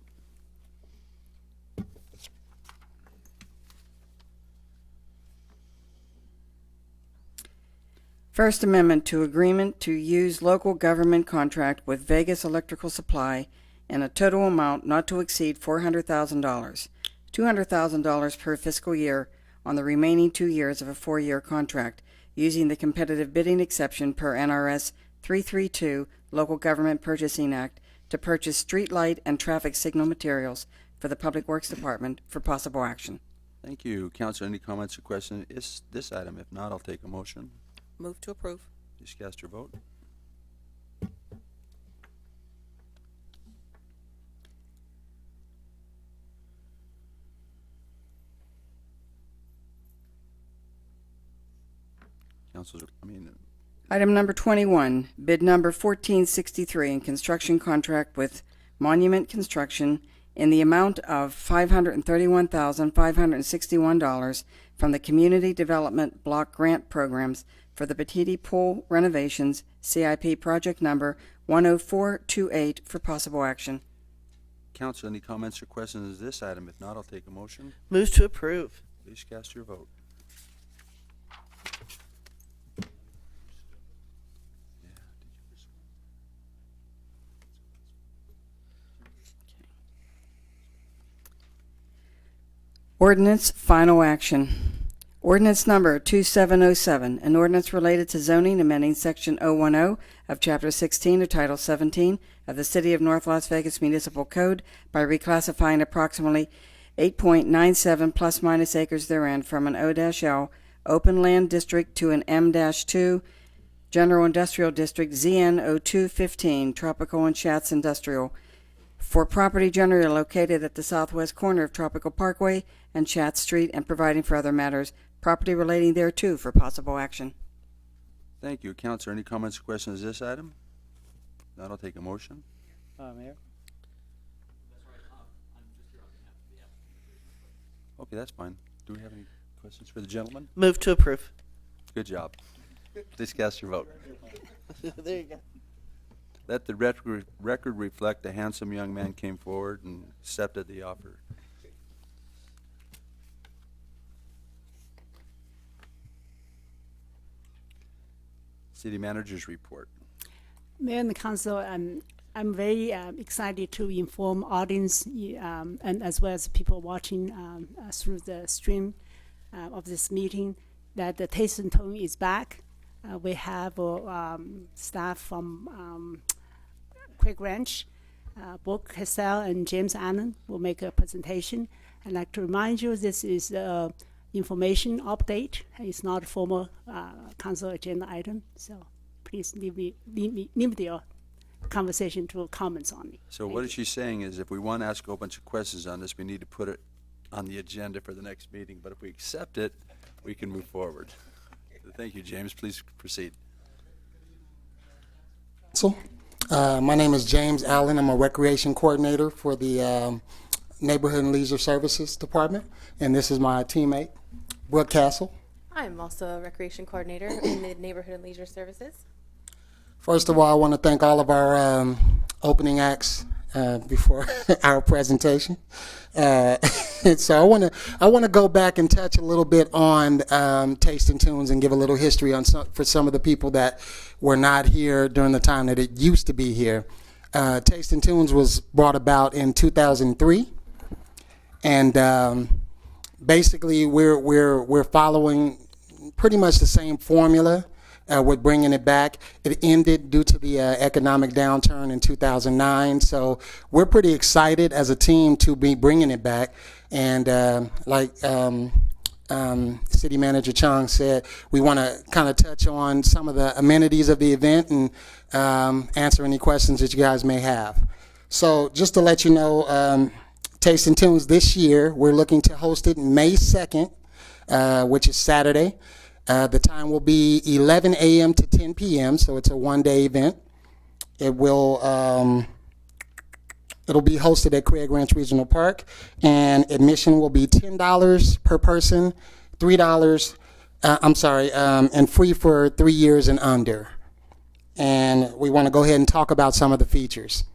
B: First Amendment to agreement to use local government contract with Vegas Electrical Supply in a total amount not to exceed $400,000, $200,000 per fiscal year on the remaining 2 years of a 4-year contract, using the competitive bidding exception per NRS 332 Local Government Purchasing Act to purchase street light and traffic signal materials for the Public Works Department for possible action.
A: Thank you. Council, any comments or questions on this item? If not, I'll take a motion.
K: Move to approve.
A: Please cast your vote.
B: Item number 21, bid number 1463 in construction contract with Monument Construction in the amount of $531,561 from the Community Development Block Grant Programs for the Petite Pool renovations, CIP project number 10428 for possible action.
A: Council, any comments or questions on this item? If not, I'll take a motion.
I: Move to approve.
A: Please cast your vote.
B: Ordinance final action. Ordinance number 2707, an ordinance related to zoning amending section 010 of chapter 16 of title 17 of the City of North Las Vegas Municipal Code by reclassifying approximately 8.97 plus minus acres therein from an O-L open land district to an M-2 general industrial district ZN 0215 tropical and Schatz industrial for property generally located at the southwest corner of Tropical Parkway and Schatz Street, and providing for other matters property relating thereto for possible action.
A: Thank you. Council, any comments or questions on this item? Not, I'll take a motion.
O: Mayor?
A: Okay, that's fine. Do we have any questions for the gentleman?
I: Move to approve.
A: Good job. Please cast your vote.
I: There you go.
A: Let the record reflect the handsome young man came forward and accepted the offer. City Manager's report.
F: Mayor and the Council, I'm very excited to inform audience and as well as people watching through the stream of this meeting that the Taste and Tone is back. We have staff from Craig Ranch, Brooke Cassell and James Allen will make a presentation. I'd like to remind you this is information update. It's not a formal council agenda item, so please leave the conversation to comments on it.
A: So what is she saying is if we want to ask a whole bunch of questions on this, we need to put it on the agenda for the next meeting. But if we accept it, we can move forward. Thank you, James. Please proceed.
S: So, my name is James Allen. I'm a recreation coordinator for the Neighborhood and Leisure Services Department. And this is my teammate, Brooke Castle.
T: I'm also a recreation coordinator in the Neighborhood and Leisure Services.
S: First of all, I want to thank all of our opening acts before our presentation. So I want to go back and touch a little bit on Taste and Tunes and give a little history on for some of the people that were not here during the time that it used to be here. Taste and Tunes was brought about in 2003, and basically we're following pretty much the same formula. We're bringing it back. It ended due to the economic downturn in 2009. So we're pretty excited as a team to be bringing it back. And like City Manager Chong said, we want to kind of touch on some of the amenities of the event and answer any questions that you guys may have. So just to let you know, Taste and Tunes this year, we're looking to host it May 2nd, which is Saturday. The time will be 11 a.m. to 10 p.m., so it's a one-day event. It will it'll be hosted at Craig Ranch Regional Park, and admission will be $10 per person, $3. And free for 3 years and under. And we want to go ahead and talk about some of the features.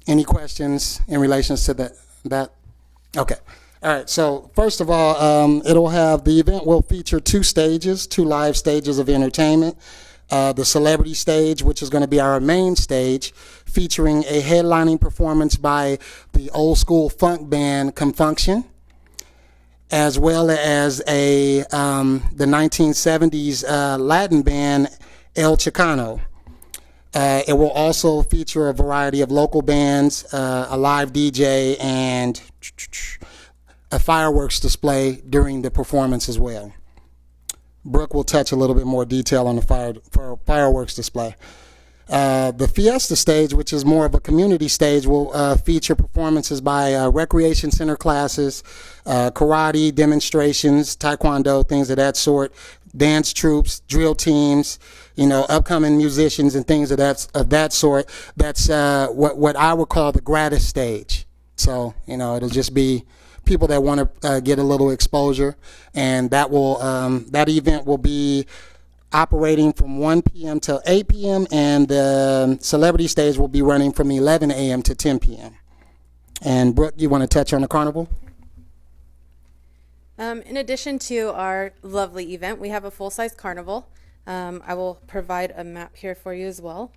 S: Any questions in relation to that? Okay. All right, so first of all, the event will feature two live stages of entertainment. The celebrity stage, which is going to be our main stage, featuring a headlining performance by the old school funk band Confunction, as well as the 1970s Latin band El Chicano. It will also feature a variety of local bands, a live DJ, and a fireworks display during the performance as well. Brooke will touch a little bit more detail on the fireworks display. The Fiesta stage, which is more of a community stage, will feature performances by recreation center classes, karate demonstrations, taekwondo, things of that sort, dance troupes, drill teams, upcoming musicians and things of that sort. That's what I would call the gratis stage. So, it'll just be people that want to get a little exposure, and that event will be operating from 1 p.m. till 8 p.m. and the celebrity stage will be running from 11 a.m. to 10 p.m. And Brooke, you want to touch on the carnival?
T: In addition to our lovely event, we have a full-size carnival. I will provide a map here for you as well.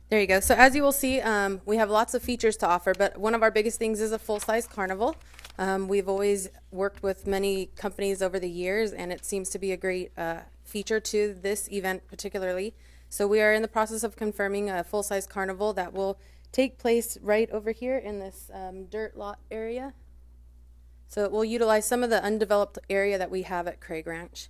T: There you go. So as you will see, we have lots of features to offer, but one of our biggest things is a full-size carnival. We've always worked with many companies over the years, and it seems to be a great feature to this event particularly. So we are in the process of confirming a full-size carnival that will take place right over here in this dirt lot area. So it will utilize some of the undeveloped area that we have at Craig Ranch.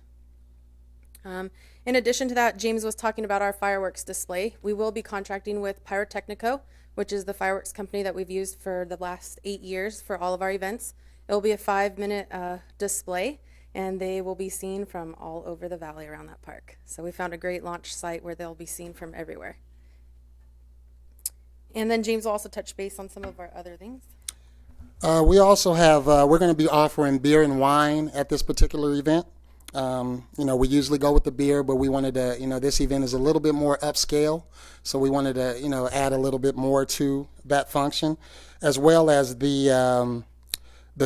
T: In addition to that, James was talking about our fireworks display. We will be contracting with Pyrotechnico, which is the fireworks company that we've used for the last 8 years for all of our events. It will be a 5-minute display, and they will be seen from all over the valley around that park. So we found a great launch site where they'll be seen from everywhere. And then James will also touch base on some of our other things.
S: We also have, we're going to be offering beer and wine at this particular event. We usually go with the beer, but we wanted to, this event is a little bit more upscale, so we wanted to, add a little bit more to that function, as well as the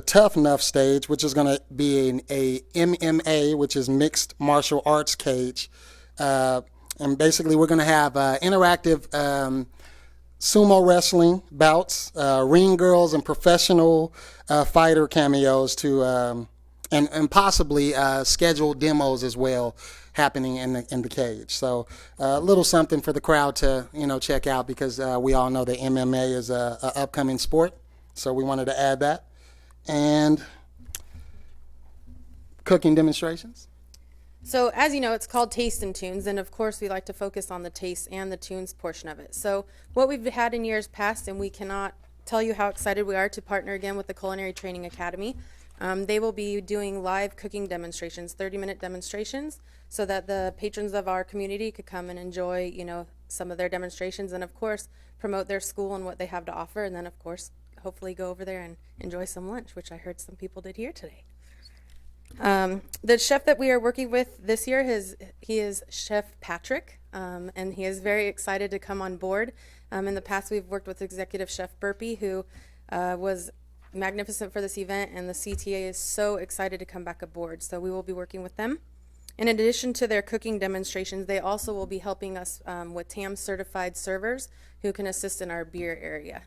S: Tough Enough stage, which is going to be a MMA, which is mixed martial arts cage, and basically we're going to have interactive sumo wrestling bouts, ring girls, and professional fighter cameos to. And possibly scheduled demos as well happening in the cage. So a little something for the crowd to check out, because we all know that MMA is a upcoming sport. So we wanted to add that. And cooking demonstrations.
T: So as you know, it's called Taste and Tunes, and of course we like to focus on the taste and the tunes portion of it. So what we've had in years past, and we cannot tell you how excited we are to partner again with the Culinary Training Academy. They will be doing live cooking demonstrations, 30-minute demonstrations, so that the patrons of our community could come and enjoy, you know, some of their demonstrations, and of course promote their school and what they have to offer, and then of course hopefully go over there and enjoy some lunch, which I heard some people did here today. The chef that we are working with this year, he is Chef Patrick, and he is very excited to come on board. In the past, we've worked with Executive Chef Burpee, who was magnificent for this event, and the CTA is so excited to come back aboard. So we will be working with them. In addition to their cooking demonstrations, they also will be helping us with TAM certified servers who can assist in our beer area.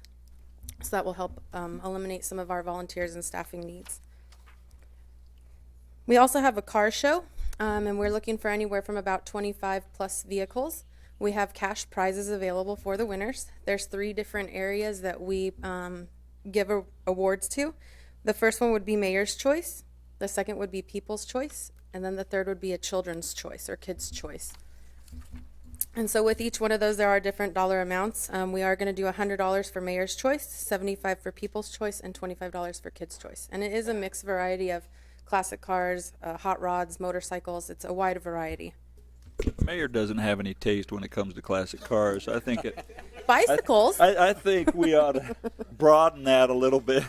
T: So that will help eliminate some of our volunteers and staffing needs. We also have a car show, and we're looking for anywhere from about 25 plus vehicles. We have cash prizes available for the winners. There's 3 different areas that we give awards to. The first one would be Mayor's Choice, the second would be People's Choice, and then the third would be a Children's Choice or Kids' Choice. And so with each one of those, there are different dollar amounts. We are going to do $100 for Mayor's Choice, $75 for People's Choice, and $25 for Kids' Choice. And it is a mixed variety of classic cars, hot rods, motorcycles. It's a wide variety.
D: Mayor doesn't have any taste when it comes to classic cars. I think it.
T: Bicycles.
D: I think we ought to broaden that a little bit.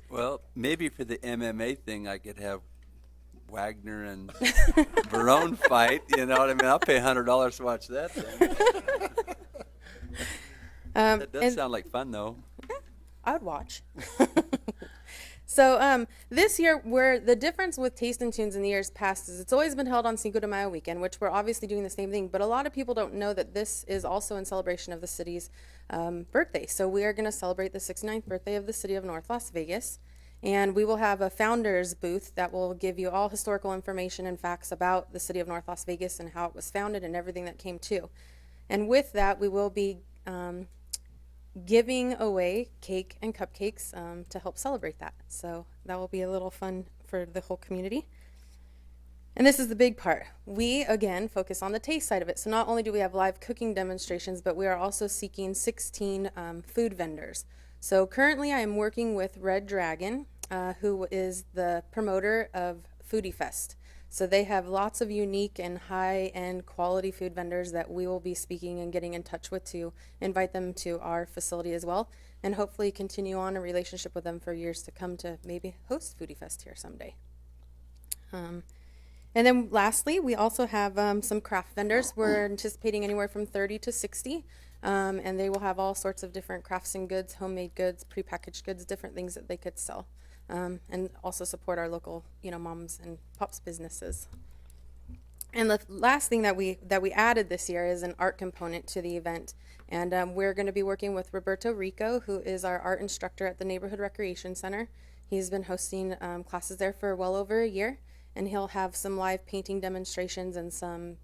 A: Well, maybe for the MMA thing, I could have Wagner and Barone fight. You know what I mean? I'll pay $100 to watch that thing. That does sound like fun, though.
T: Yeah, I would watch. So this year, where the difference with Taste and Tunes in the years past is it's always been held on Cinco de Mayo weekend, which we're obviously doing the same thing, but a lot of people don't know that this is also in celebration of the city's birthday. So we are going to celebrate the 69th birthday of the city of North Las Vegas, and we will have a founder's booth that will give you all historical information and facts about the city of North Las Vegas and how it was founded and everything that came to. And with that, we will be giving away cake and cupcakes to help celebrate that. So that will be a little fun for the whole community. And this is the big part. We, again, focus on the taste side of it. So not only do we have live cooking demonstrations, but we are also seeking 16 food vendors. So currently I am working with Red Dragon, who is the promoter of Foodie Fest. So they have lots of unique and high-end quality food vendors that we will be speaking and getting in touch with to invite them to our facility as well, and hopefully continue on a relationship with them for years to come to maybe host Foodie Fest here someday. And then lastly, we also have some craft vendors. We're anticipating anywhere from 30 to 60, and they will have all sorts of different crafts and goods, homemade goods, prepackaged goods, different things that they could sell. And also support our local, moms and pops businesses. And the last thing that we added this year is an art component to the event, and we're going to be working with Roberto Rico, who is our art instructor at the Neighborhood Recreation Center. He's been hosting classes there for well over a year, and he'll have some live painting demonstrations and some,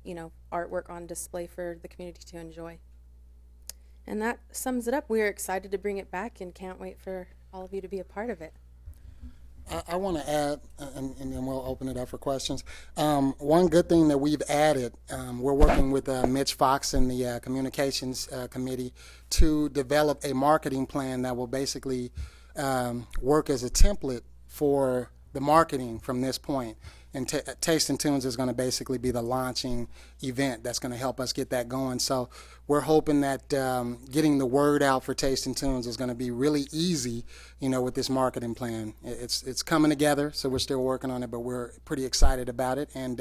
T: artwork on display for the community to enjoy. And that sums it up. We're excited to bring it back and can't wait for all of you to be a part of it.
S: I want to add, and then we'll open it up for questions. One good thing that we've added, we're working with Mitch Fox and the Communications Committee to develop a marketing plan that will basically work as a template for the marketing from this point. And Taste and Tunes is going to basically be the launching event that's going to help us get that going. So we're hoping that getting the word out for Taste and Tunes is going to be really easy, with this marketing plan. It's coming together, so we're still working on it, but we're pretty excited about it. And,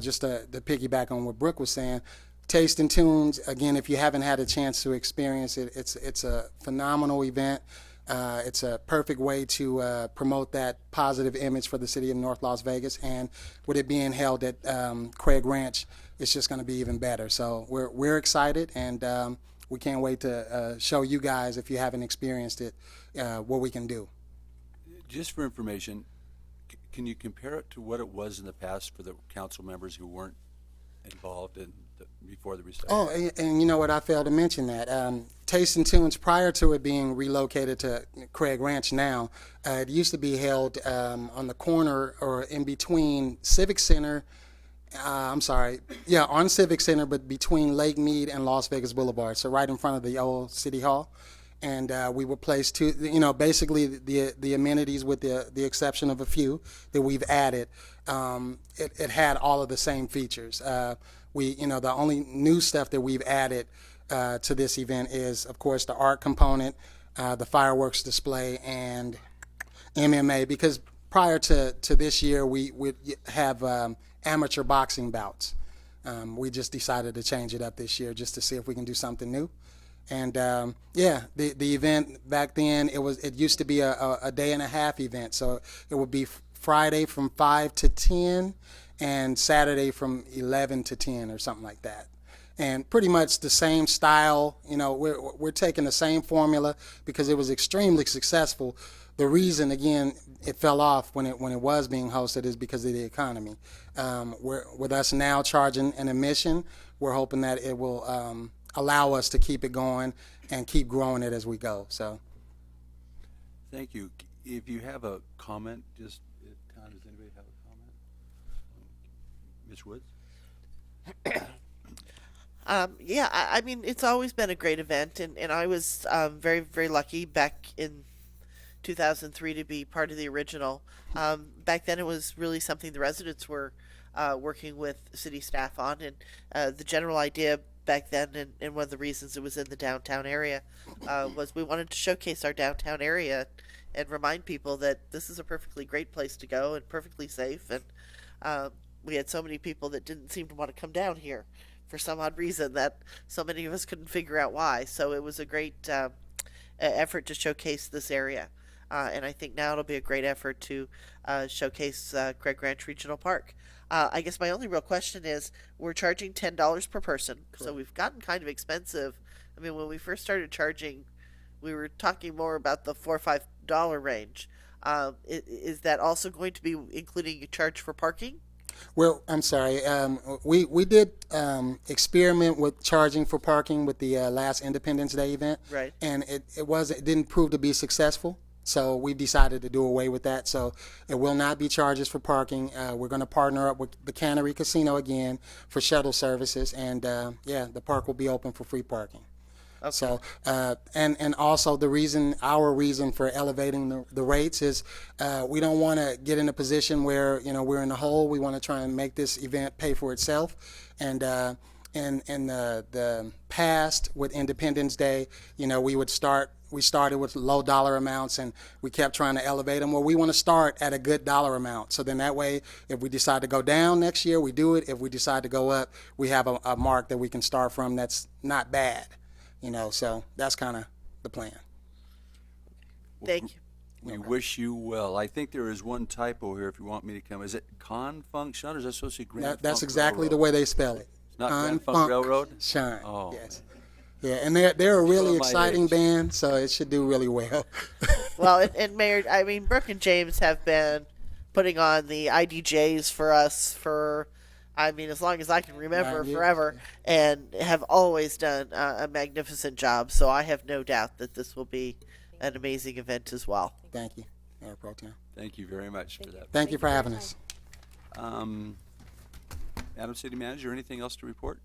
S: just to piggyback on what Brooke was saying, Taste and Tunes, again, if you haven't had a chance to experience it, it's a phenomenal event. It's a perfect way to promote that positive image for the city of North Las Vegas, and with it being held at Craig Ranch, it's just going to be even better. So we're excited, and we can't wait to show you guys, if you haven't experienced it, what we can do.
A: Just for information, can you compare it to what it was in the past for the council members who weren't involved in before the recycling.
S: Oh, and you know what? I failed to mention that. Taste and Tunes, prior to it being relocated to Craig Ranch now, it used to be held on the corner or in between Civic Center. On Civic Center, but between Lake Mead and Las Vegas Boulevard, so right in front of the old City Hall. And we would place basically the amenities with the exception of a few that we've added. It had all of the same features. The only new stuff that we've added to this event is, of course, the art component, the fireworks display, and MMA. Because prior to this year, we would have amateur boxing bouts. We just decided to change it up this year just to see if we can do something new. And the event back then, it used to be a day and a half event. So it would be Friday from 5 to 10 and Saturday from 11 to 10 or something like that. And pretty much the same style. We're taking the same formula because it was extremely successful. The reason, again, it fell off when it was being hosted is because of the economy. With us now charging an admission, we're hoping that it will allow us to keep it going and keep growing it as we go. So,
A: thank you. If you have a comment, just does anybody have a comment? Ms. Woods?
I: I mean, it's always been a great event, and I was very, very lucky back in 2003 to be part of the original. Back then, it was really something the residents were working with city staff on, and the general idea back then, and one of the reasons it was in the downtown area, was we wanted to showcase our downtown area and remind people that this is a perfectly great place to go and perfectly safe. And we had so many people that didn't seem to want to come down here for some odd reason that so many of us couldn't figure out why. So it was a great effort to showcase this area. And I think now it'll be a great effort to showcase Craig Ranch Regional Park. I guess my only real question is, we're charging $10 per person, so we've gotten kind of expensive. I mean, when we first started charging, we were talking more about the $4 or $5 range. Is that also going to be including a charge for parking?
S: Well, I'm sorry. We did experiment with charging for parking with the last Independence Day event,
I: right?
S: And it didn't prove to be successful. So we decided to do away with that. So it will not be charges for parking. We're going to partner up with the Cannery Casino again for shuttle services, and the park will be open for free parking. Okay. So and also our reason for elevating the rates is we don't want to get in a position where we're in the hole. We want to try and make this event pay for itself, and in the past with Independence Day, we started with low dollar amounts and we kept trying to elevate them. Well, we want to start at a good dollar amount. So then that way, if we decide to go down next year, we do it. If we decide to go up, we have a mark that we can start from that's not bad. So that's kind of the plan.
I: Thank you.
A: We wish you well. I think there is one typo here if you want me to come. Is it Con-Funk-Shun or is that supposed to be Grand
S: That's
A: Funk
S: exactly
A: Railroad?
S: the way they spell it.
A: It's not Grand Funk Railroad?
S: Shine.
A: Oh.
S: Yes. Yeah, and they're a really
A: Show my
S: exciting
A: age.
S: band, so it should do really well.
I: Well, and Mayor, I mean, Brooke and James have been putting on the IDJs for us for, as long as I can remember,
S: 9 years.
I: forever, and have always done a magnificent job. So I have no doubt that this will be an amazing event as well.
S: Thank you, Mayor Pro Tem.
A: Thank you very much for that.
S: Thank you for having us.
A: Madam City Manager, anything else to report?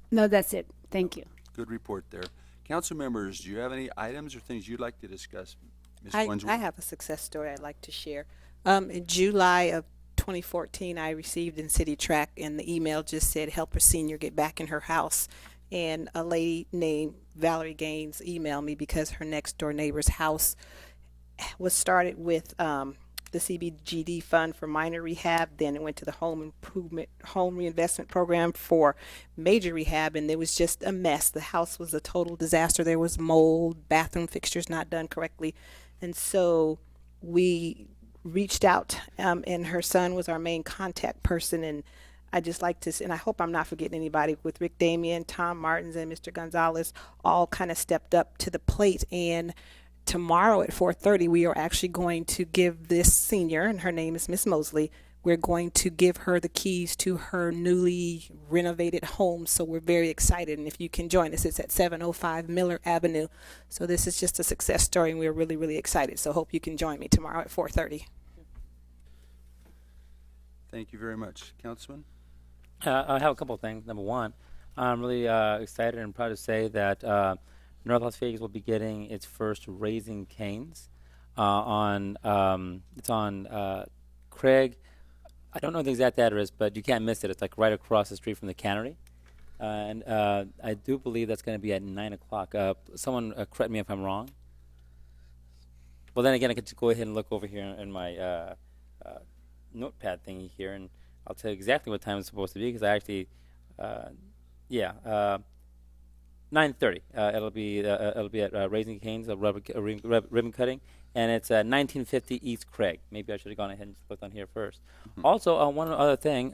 F: No, that's it. Thank you.
A: Good report there. Council members, do you have any items or things you'd like to discuss? Ms.
K: I
A: Winsworth?
K: have a success story I'd like to share. In July of 2014, I received in City Track, and the email just said, help a senior get back in her house. And a lady named Valerie Gaines emailed me because her next door neighbor's house was started with the CBGD fund for minor rehab. Then it went to the home reinvestment program for major rehab, and it was just a mess. The house was a total disaster. There was mold, bathroom fixtures not done correctly. And so we reached out, and her son was our main contact person. And I just like to, and I hope I'm not forgetting anybody, with Rick Damien, Tom Martins, and Mr. Gonzalez, all kind of stepped up to the plate. And tomorrow at 4:30, we are actually going to give this senior, and her name is Miss Mosley, we're going to give her the keys to her newly renovated home. So we're very excited. And if you can join us, it's at 705 Miller Avenue. So this is just a success story, and we're really, really excited. So hope you can join me tomorrow at 4:30.
A: Thank you very much. Councilman?
O: I have a couple of things. Number one, I'm really excited and proud to say that North Las Vegas will be getting its first Raising Cane's it's on Craig. I don't know the exact address, but you can't miss it. It's like right across the street from the cannery. And I do believe that's going to be at 9 o'clock. Someone correct me if I'm wrong. Well, then again, I could just go ahead and look over here in my notepad thingy here, and I'll tell you exactly what time it's supposed to be, because I actually, 9:30. It'll be at Raising Cane's, ribbon cutting, and it's 1950 East Craig. Maybe I should have gone ahead and looked on here first. Also, one other thing,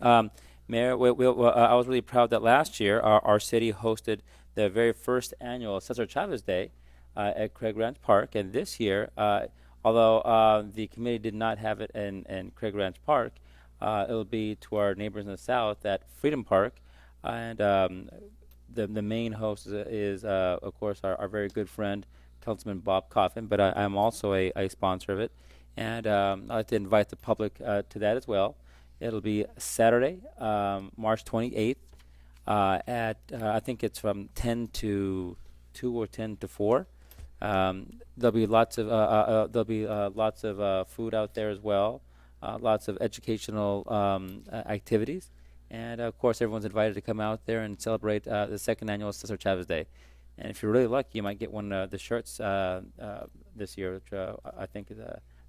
O: Mayor, I was really proud that last year our city hosted the very first annual Cesar Chavez Day at Craig Ranch Park, and this year, although the committee did not have it in Craig Ranch Park, it'll be to our neighbors in the south at Freedom Park, and the main host is of course, our very good friend, Councilman Bob Coffin, but I'm also a sponsor of it, and I'd like to invite the public to that as well. It'll be Saturday, March 28th, at I think it's from 10 to 2 or 10 to 4. There'll be lots of food out there as well, lots of educational activities, and of course everyone's invited to come out there and celebrate the second annual Cesar Chavez Day. And if you're really lucky, you might get one of the shirts this year, which I think is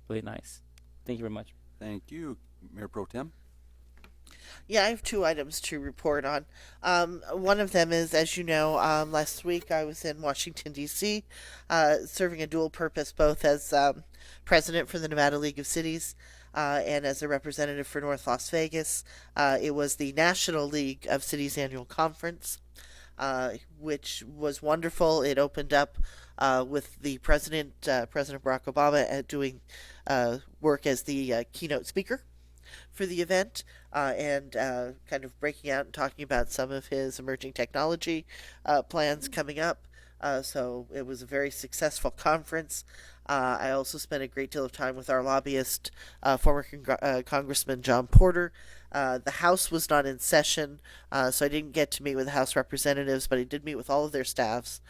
O: really nice. Thank you very much.
A: Thank you, Mayor Pro Tem.
I: Yeah, I have two items to report on. One of them is, as you know, last week I was in Washington, D.C., serving a dual purpose, both as president for the Nevada League of Cities and as a representative for North Las Vegas. It was the National League of Cities annual conference, which was wonderful. It opened up with the President Barack Obama, doing work as the keynote speaker for the event, and kind of breaking out and talking about some of his emerging technology plans coming up. So it was a very successful conference. I also spent a great deal of time with our lobbyist, former Congressman John Porter. The House was not in session, so I didn't get to meet with the House representatives, but I did meet with all of their staffs.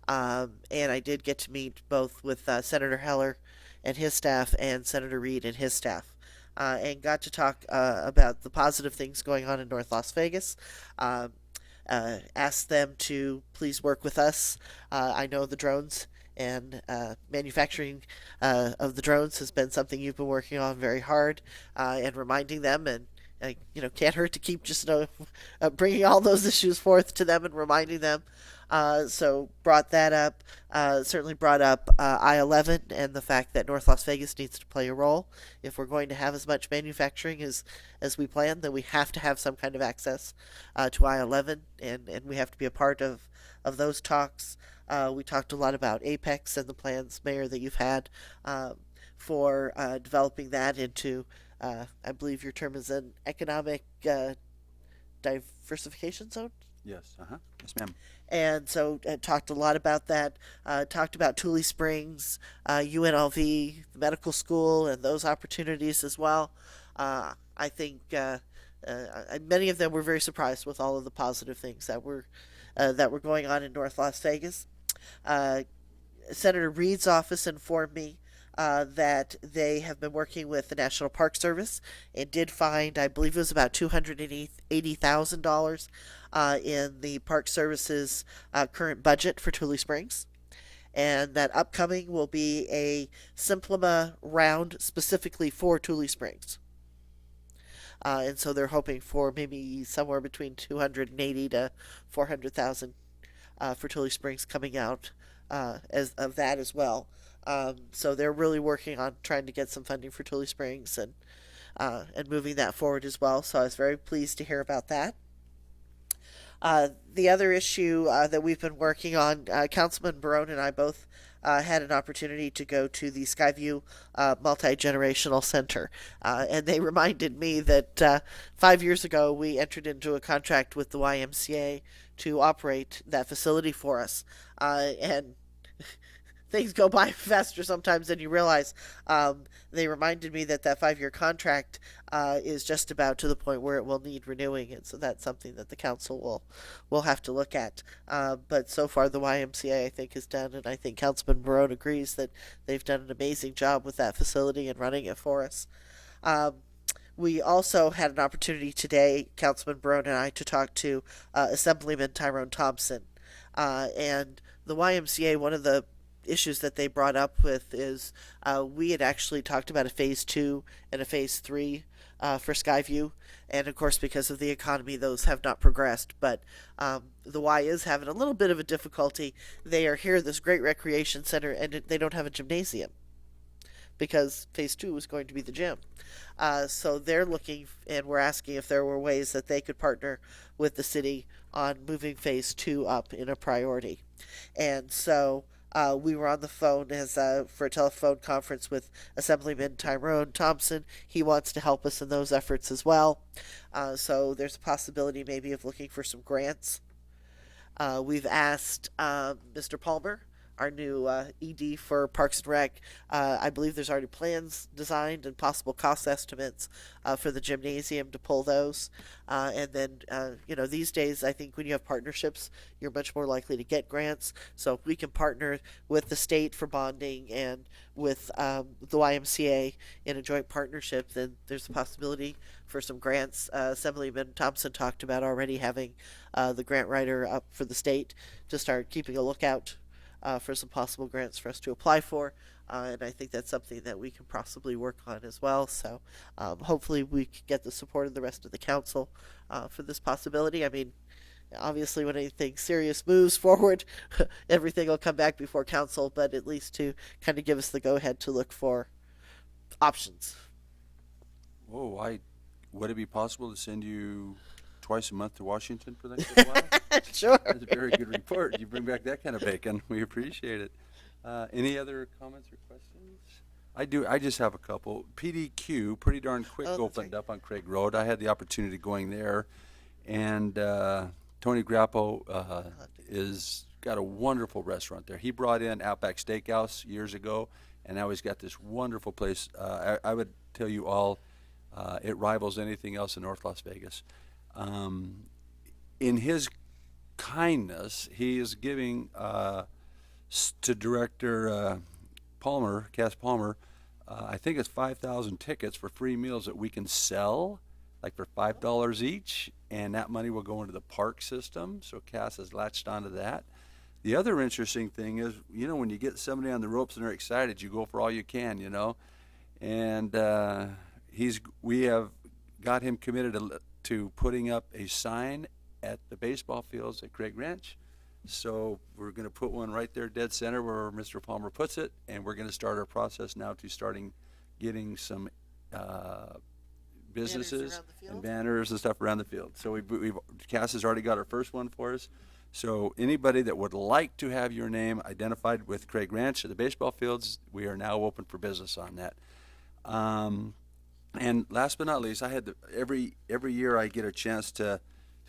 I: And I did get to meet both with Senator Heller and his staff and Senator Reed and his staff. And got to talk about the positive things going on in North Las Vegas. Asked them to please work with us. I know the drones and manufacturing of the drones has been something you've been working on very hard, and reminding them, and can't hurt to keep just bringing all those issues forth to them and reminding them. So brought that up, certainly brought up I-11 and the fact that North Las Vegas needs to play a role. If we're going to have as much manufacturing as we plan, then we have to have some kind of access to I-11, and we have to be a part of those talks. We talked a lot about Apex and the plans, Mayor, that you've had for developing that into, I believe your term is an economic diversification zone?
A: Yes, yes, ma'am.
I: And so talked a lot about that, talked about Tule Springs, UNLV, the medical school, and those opportunities as well. I think many of them were very surprised with all of the positive things that were going on in North Las Vegas. Senator Reed's office informed me that they have been working with the National Park Service and did find, I believe it was about $280,000 in the Park Service's current budget for Tule Springs. And that upcoming will be a Simplima round specifically for Tule Springs. And so they're hoping for maybe somewhere between $280,000 to $400,000 for Tule Springs coming out as of that as well. So they're really working on trying to get some funding for Tule Springs and moving that forward as well. So I was very pleased to hear about that. The other issue that we've been working on, Councilman Barone and I both had an opportunity to go to the Skyview Multi-Generational Center. And they reminded me that 5 years ago we entered into a contract with the YMCA to operate that facility for us. And things go by faster sometimes than you realize. They reminded me that that 5-year contract is just about to the point where it will need renewing, and so that's something that the council will have to look at. But so far, the YMCA I think has done, and I think Councilman Barone agrees that they've done an amazing job with that facility and running it for us. We also had an opportunity today, Councilman Barone and I, to talk to Assemblyman Tyrone Thompson, and the YMCA. One of the issues that they brought up with is we had actually talked about a phase 2 and a phase 3 for Skyview, and of course because of the economy those have not progressed, but the Y is having a little bit of a difficulty. They are here, this great recreation center, and they don't have a gymnasium because phase 2 was going to be the gym. So they're looking, and we're asking if there were ways that they could partner with the city on moving phase 2 up in a priority. And so we were on the phone for a telephone conference with Assemblyman Tyrone Thompson. He wants to help us in those efforts as well. So there's a possibility maybe of looking for some grants. We've asked Mr. Palmer, our new ED for Parks and Rec. I believe there's already plans designed and possible cost estimates for the gymnasium to pull those. And then, these days, I think when you have partnerships, you're much more likely to get grants. So if we can partner with the state for bonding and with the YMCA in a joint partnership, then there's a possibility for some grants. Assemblyman Thompson talked about already having the grant writer up for the state to start keeping a lookout for some possible grants for us to apply for, and I think that's something that we can possibly work on as well. So hopefully we can get the support of the rest of the council for this possibility. I mean, obviously when anything serious moves forward, everything will come back before council, but at least to kind of give us the go-ahead to look for options.
A: Whoa, would it be possible to send you twice a month to Washington for that good while?
I: Sure.
A: That's a very good report. You bring back that kind of bacon. We appreciate it. Any other comments or questions? I just have a couple. PDQ, Pretty Darn Quick, opened up on Craig Road. I had the opportunity going there, and Tony Grappo is got a wonderful restaurant there. He brought in Outback Steakhouse years ago, and now he's got this wonderful place. I would tell you all, it rivals anything else in North Las Vegas. In his kindness, he is giving to Director Palmer, Cass Palmer, I think it's 5,000 tickets for free meals that we can sell, like for $5 each, and that money will go into the park system. So Cass has latched onto that. The other interesting thing is, when you get somebody on the ropes and they're excited, you go for all you can, and we have got him committed to putting up a sign at the baseball fields at Craig Ranch. So we're going to put one right there dead center where Mr. Palmer puts it, and we're going to start our process now to getting some businesses and banners and stuff around the field. So Cass has already got our first one for us. So anybody that would like to have your name identified with Craig Ranch at the baseball fields, we are now open for business on that. And last but not least, I had every year I get a chance to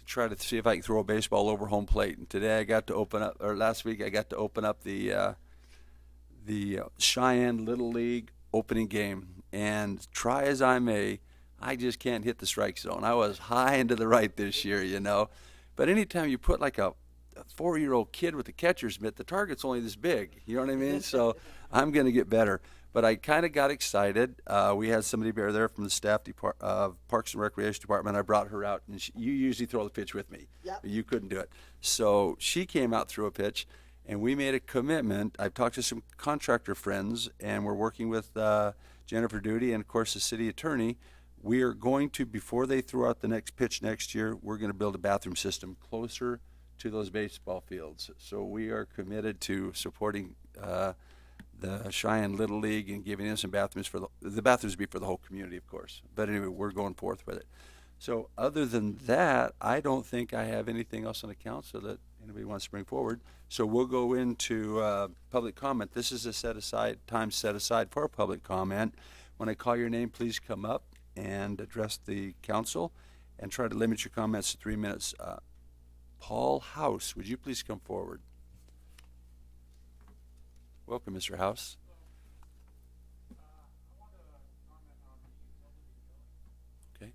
A: try to see if I can throw a baseball over home plate. And today last week I got to open up the Cheyenne Little League opening game. And try as I may, I just can't hit the strike zone. I was high and to the right this year, But anytime you put like a 4-year-old kid with a catcher's mitt, the target's only this big. You know what I mean? So I'm going to get better. But I kind of got excited. We had somebody there from the staff of Parks and Recreation Department. I brought her out, and you usually throw the pitch with me. Yep. But you couldn't do it. So she came out, threw a pitch, and we made a commitment. I've talked to some contractor friends, and we're working with Jennifer Duty and, of course, the city attorney. We are going to, before they throw out the next pitch next year, we're going to build a bathroom system closer to those baseball fields. So we are committed to supporting the Cheyenne Little League and giving them some bathrooms the bathrooms be for the whole community, of course. But anyway, we're going forth with it. So other than that, I don't think I have anything else on the council that anybody wants to bring forward. So we'll go into public comment. This is a time set aside for public comment. When I call your name, please come up and address the council and try to limit your comments to 3 minutes. Paul House, would you please come forward? Welcome, Mr. House. Okay.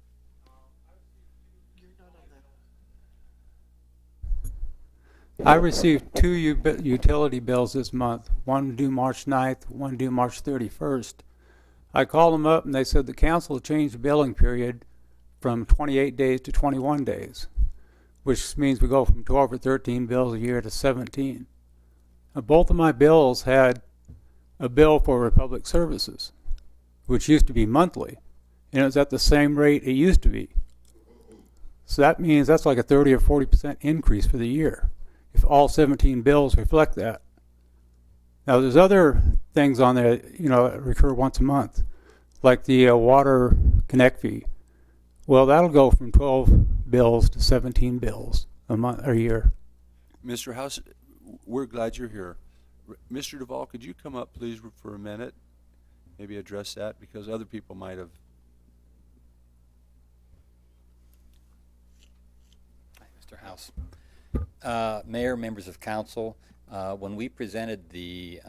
U: I received two utility bills this month, one due March 9th, one due March 31st. I called them up and they said the council changed the billing period from 28 days to 21 days, which means we go from 12 or 13 bills a year to 17. Both of my bills had a bill for Republic Services, which used to be monthly, and it was at the same rate it used to be. So that means that's like a 30 or 40% increase for the year, if all 17 bills reflect that. Now there's other things on there, that recur once a month, like the water connect fee. Well, that'll go from 12 bills to 17 bills a month or a year.
A: Mr. House, we're glad you're here. Mr. Duvall, could you come up, please, for a minute? Maybe address that, because other people might have.
V: Hi, Mr. House. Mayor, members of council, when we presented the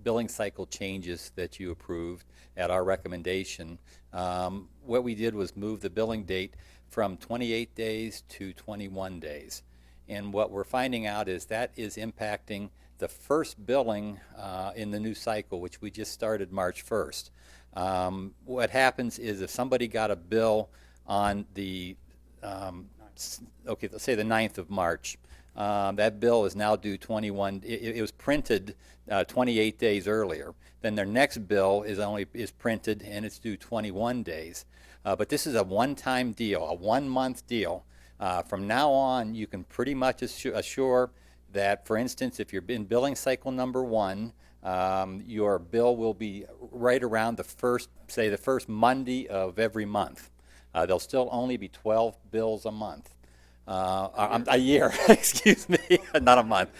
V: billing cycle changes that you approved at our recommendation, what we did was move the billing date from 28 days to 21 days. And what we're finding out is that is impacting the first billing in the new cycle, which we just started March 1st. What happens is if somebody got a bill on the, let's say the 9th of March, that bill is now due 21, it was printed 28 days earlier. Then their next bill is printed and it's due 21 days. But this is a one-time deal, a 1-month deal. From now on, you can pretty much assure that, for instance, if you're in billing cycle number 1, your bill will be right around the first Monday of every month. There'll still only be 12 bills a month. A year, excuse me, not a month.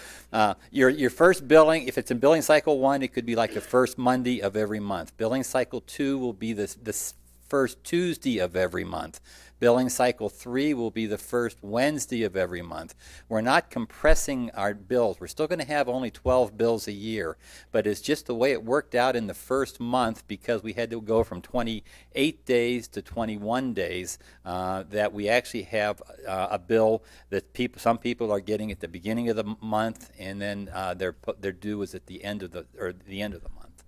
V: Your first billing, if it's in billing cycle 1, it could be like the first Monday of every month. Billing cycle 2 will be the first Tuesday of every month. Billing cycle 3 will be the first Wednesday of every month. We're not compressing our bills. We're still going to have only 12 bills a year, but it's just the way it worked out in the first month because we had to go from 28 days to 21 days that we actually have a bill that some people are getting at the beginning of the month, and then their due is at the end of the month.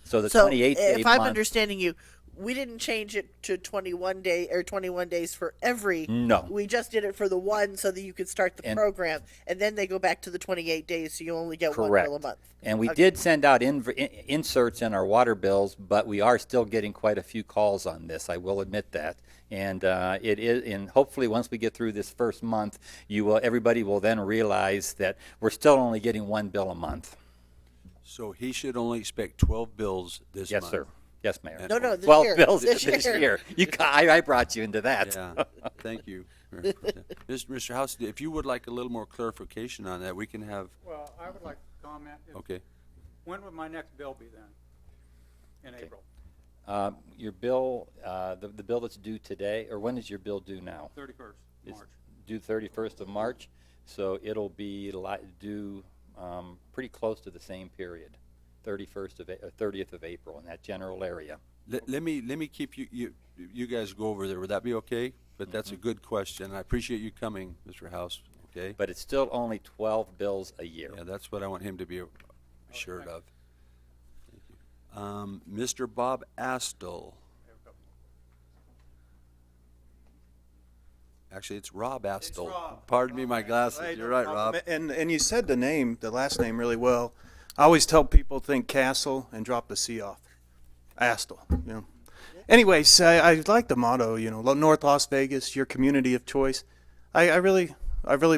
V: So the 28 day
I: if I'm
V: month,
I: understanding you, we didn't change it to 21 days for every.
V: No.
I: We just did it for the one so that you could start the program, and then they go back to the 28 days, so you only get
V: correct.
I: 1 bill a month.
V: And we did send out inserts in our water bills, but we are still getting quite a few calls on this. I will admit that. And it is, and hopefully once we get through this first month, everybody will then realize that we're still only getting 1 bill a month.
A: So he should only expect 12 bills this
V: Yes,
A: month.
V: sir. Yes, Mayor.
I: No, this
V: 12
I: year.
V: bills
I: This
V: this
I: year.
V: year. I brought you into that.
A: Yeah, thank you. Mr. House, if you would like a little more clarification on that, we can have.
U: Well, I would like to comment.
A: Okay.
U: When would my next bill be then? In April?
V: Your bill, the bill that's due today, or when is your bill due now?
U: 31st
V: It's
U: March.
V: due 31st of March, so it'll be due pretty close to the same period, 30th of April, in that general area.
A: Let me keep you guys go over there. Would that be okay? But that's a good question. I appreciate you coming, Mr. House. Okay.
V: But it's still only 12 bills a year.
A: Yeah, that's what I want him to be assured of. Thank you. Mr. Bob Astle. Actually, it's Rob Astle.
W: Rob.
A: Pardon me, my glasses.
W: Right,
A: You're right,
W: no
A: Rob.
W: problem. And you said the last name really well. I always tell people think Castle and drop the C off. Astle, Anyways, I like the motto, North Las Vegas, your community of choice. I really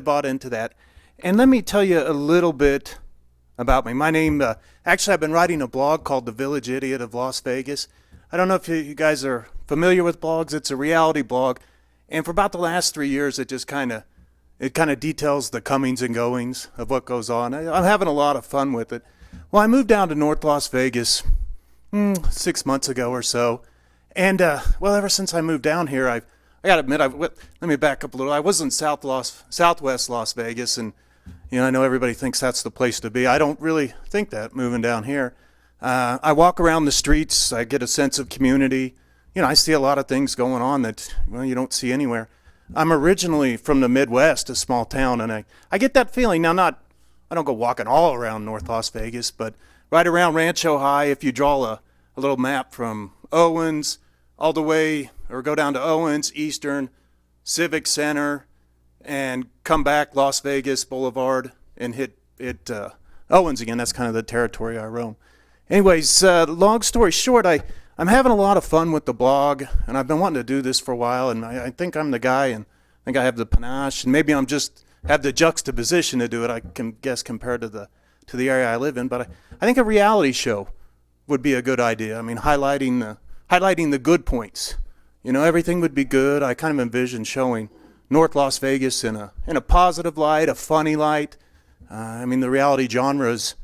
W: bought into that. And let me tell you a little bit about me. My name, actually, I've been writing a blog called The Village Idiot of Las Vegas. I don't know if you guys are familiar with blogs. It's a reality blog. And for about the last 3 years, it kind of details the comings and goings of what goes on. I'm having a lot of fun with it. Well, I moved down to North Las Vegas 6 months ago or so. And, well, ever since I moved down here, I got to admit, let me back up a little. I was in Southwest Las Vegas, and, I know everybody thinks that's the place to be. I don't really think that moving down here. I walk around the streets. I get a sense of community. I see a lot of things going on that, you don't see anywhere. I'm originally from the Midwest, a small town, and I get that feeling. Now, I don't go walking all around North Las Vegas, but right around Rancho High, if you draw a little map from Owens all the way, or go down to Owens, Eastern, Civic Center, and come back Las Vegas Boulevard and hit Owens again. That's kind of the territory I roam. Anyways, long story short, I'm having a lot of fun with the blog, and I've been wanting to do this for a while, and I think I'm the guy, and I think I have the panache, and maybe I'm just have the juxtaposition to do it, I can guess, compared to the area I live in. But I think a reality show would be a good idea. I mean, highlighting the good points. Everything would be good. I kind of envision showing North Las Vegas in a positive light, a funny light. I mean, the reality genres.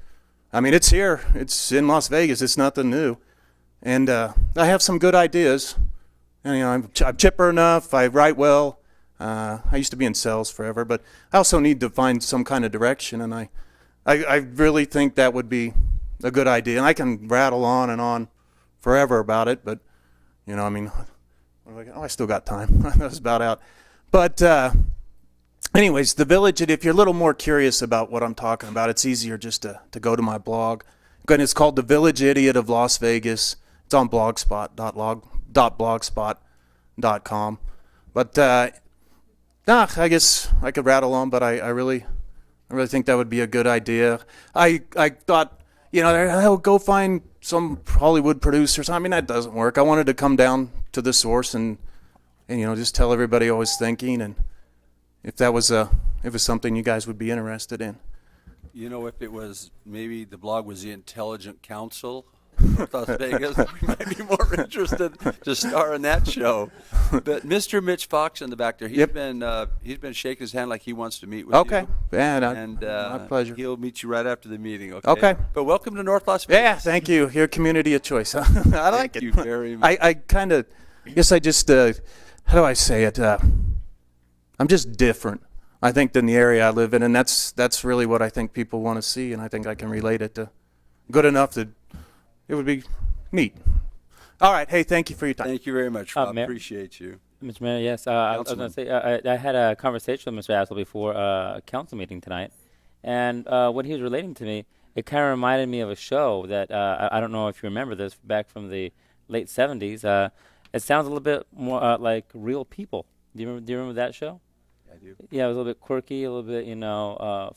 W: I mean, it's here. It's in Las Vegas. It's nothing new. And I have some good ideas. And, I'm chipper enough. I write well. I used to be in sales forever, but I also need to find some kind of direction. And I really think that would be a good idea. And I can rattle on and on forever about it, but, I mean, I still got time. That's about out. But anyways, the Village, if you're a little more curious about what I'm talking about, it's easier just to go to my blog. Again, it's called The Village Idiot of Las Vegas. It's on blogspot.com. But I guess I could rattle on, but I really think that would be a good idea. I thought, I'll go find some Hollywood producers. I mean, that doesn't work. I wanted to come down to the source and just tell everybody I was thinking, and if that was something you guys would be interested in.
A: If it was, maybe the blog was the Intelligent Council of Las Vegas, we might be more interested to star in that show. But Mr. Mitch Fox in the back there, he's been shaking his hand like he wants to meet with you.
W: Okay, yeah, my pleasure.
A: He'll meet you right after the meeting.
W: Okay.
A: But welcome to North Las Vegas.
W: Yeah, thank you. Your community of choice. I like it.
A: Thank you very much.
W: I kind of, guess I just, how do I say it? I'm just different, I think, than the area I live in, and that's really what I think people want to see, and I think I can relate it to good enough that it would be neat. All right. Hey, thank you for your time.
A: Thank you very much, Rob. Appreciate you.
O: Mr. Mayor, yes. I was going to say, I had a conversation with Mr. Assel before a council meeting tonight, and what he was relating to me, it kind of reminded me of a show that, I don't know if you remember this, back from the late 70s. It sounds a little bit more like Real People. Do you remember that show?
A: I do.
O: Yeah, it was a little bit quirky, a little bit,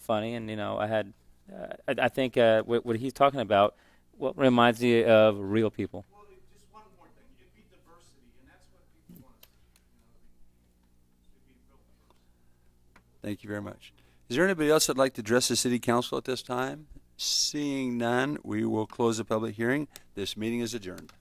O: funny, and, I think what he's talking about, what reminds me of Real People.
W: Well, just one more thing. It'd be diversity, and that's what people want to see.
A: Thank you very much. Is there anybody else that'd like to address the City Council at this time? Seeing none, we will close the public hearing. This meeting is adjourned.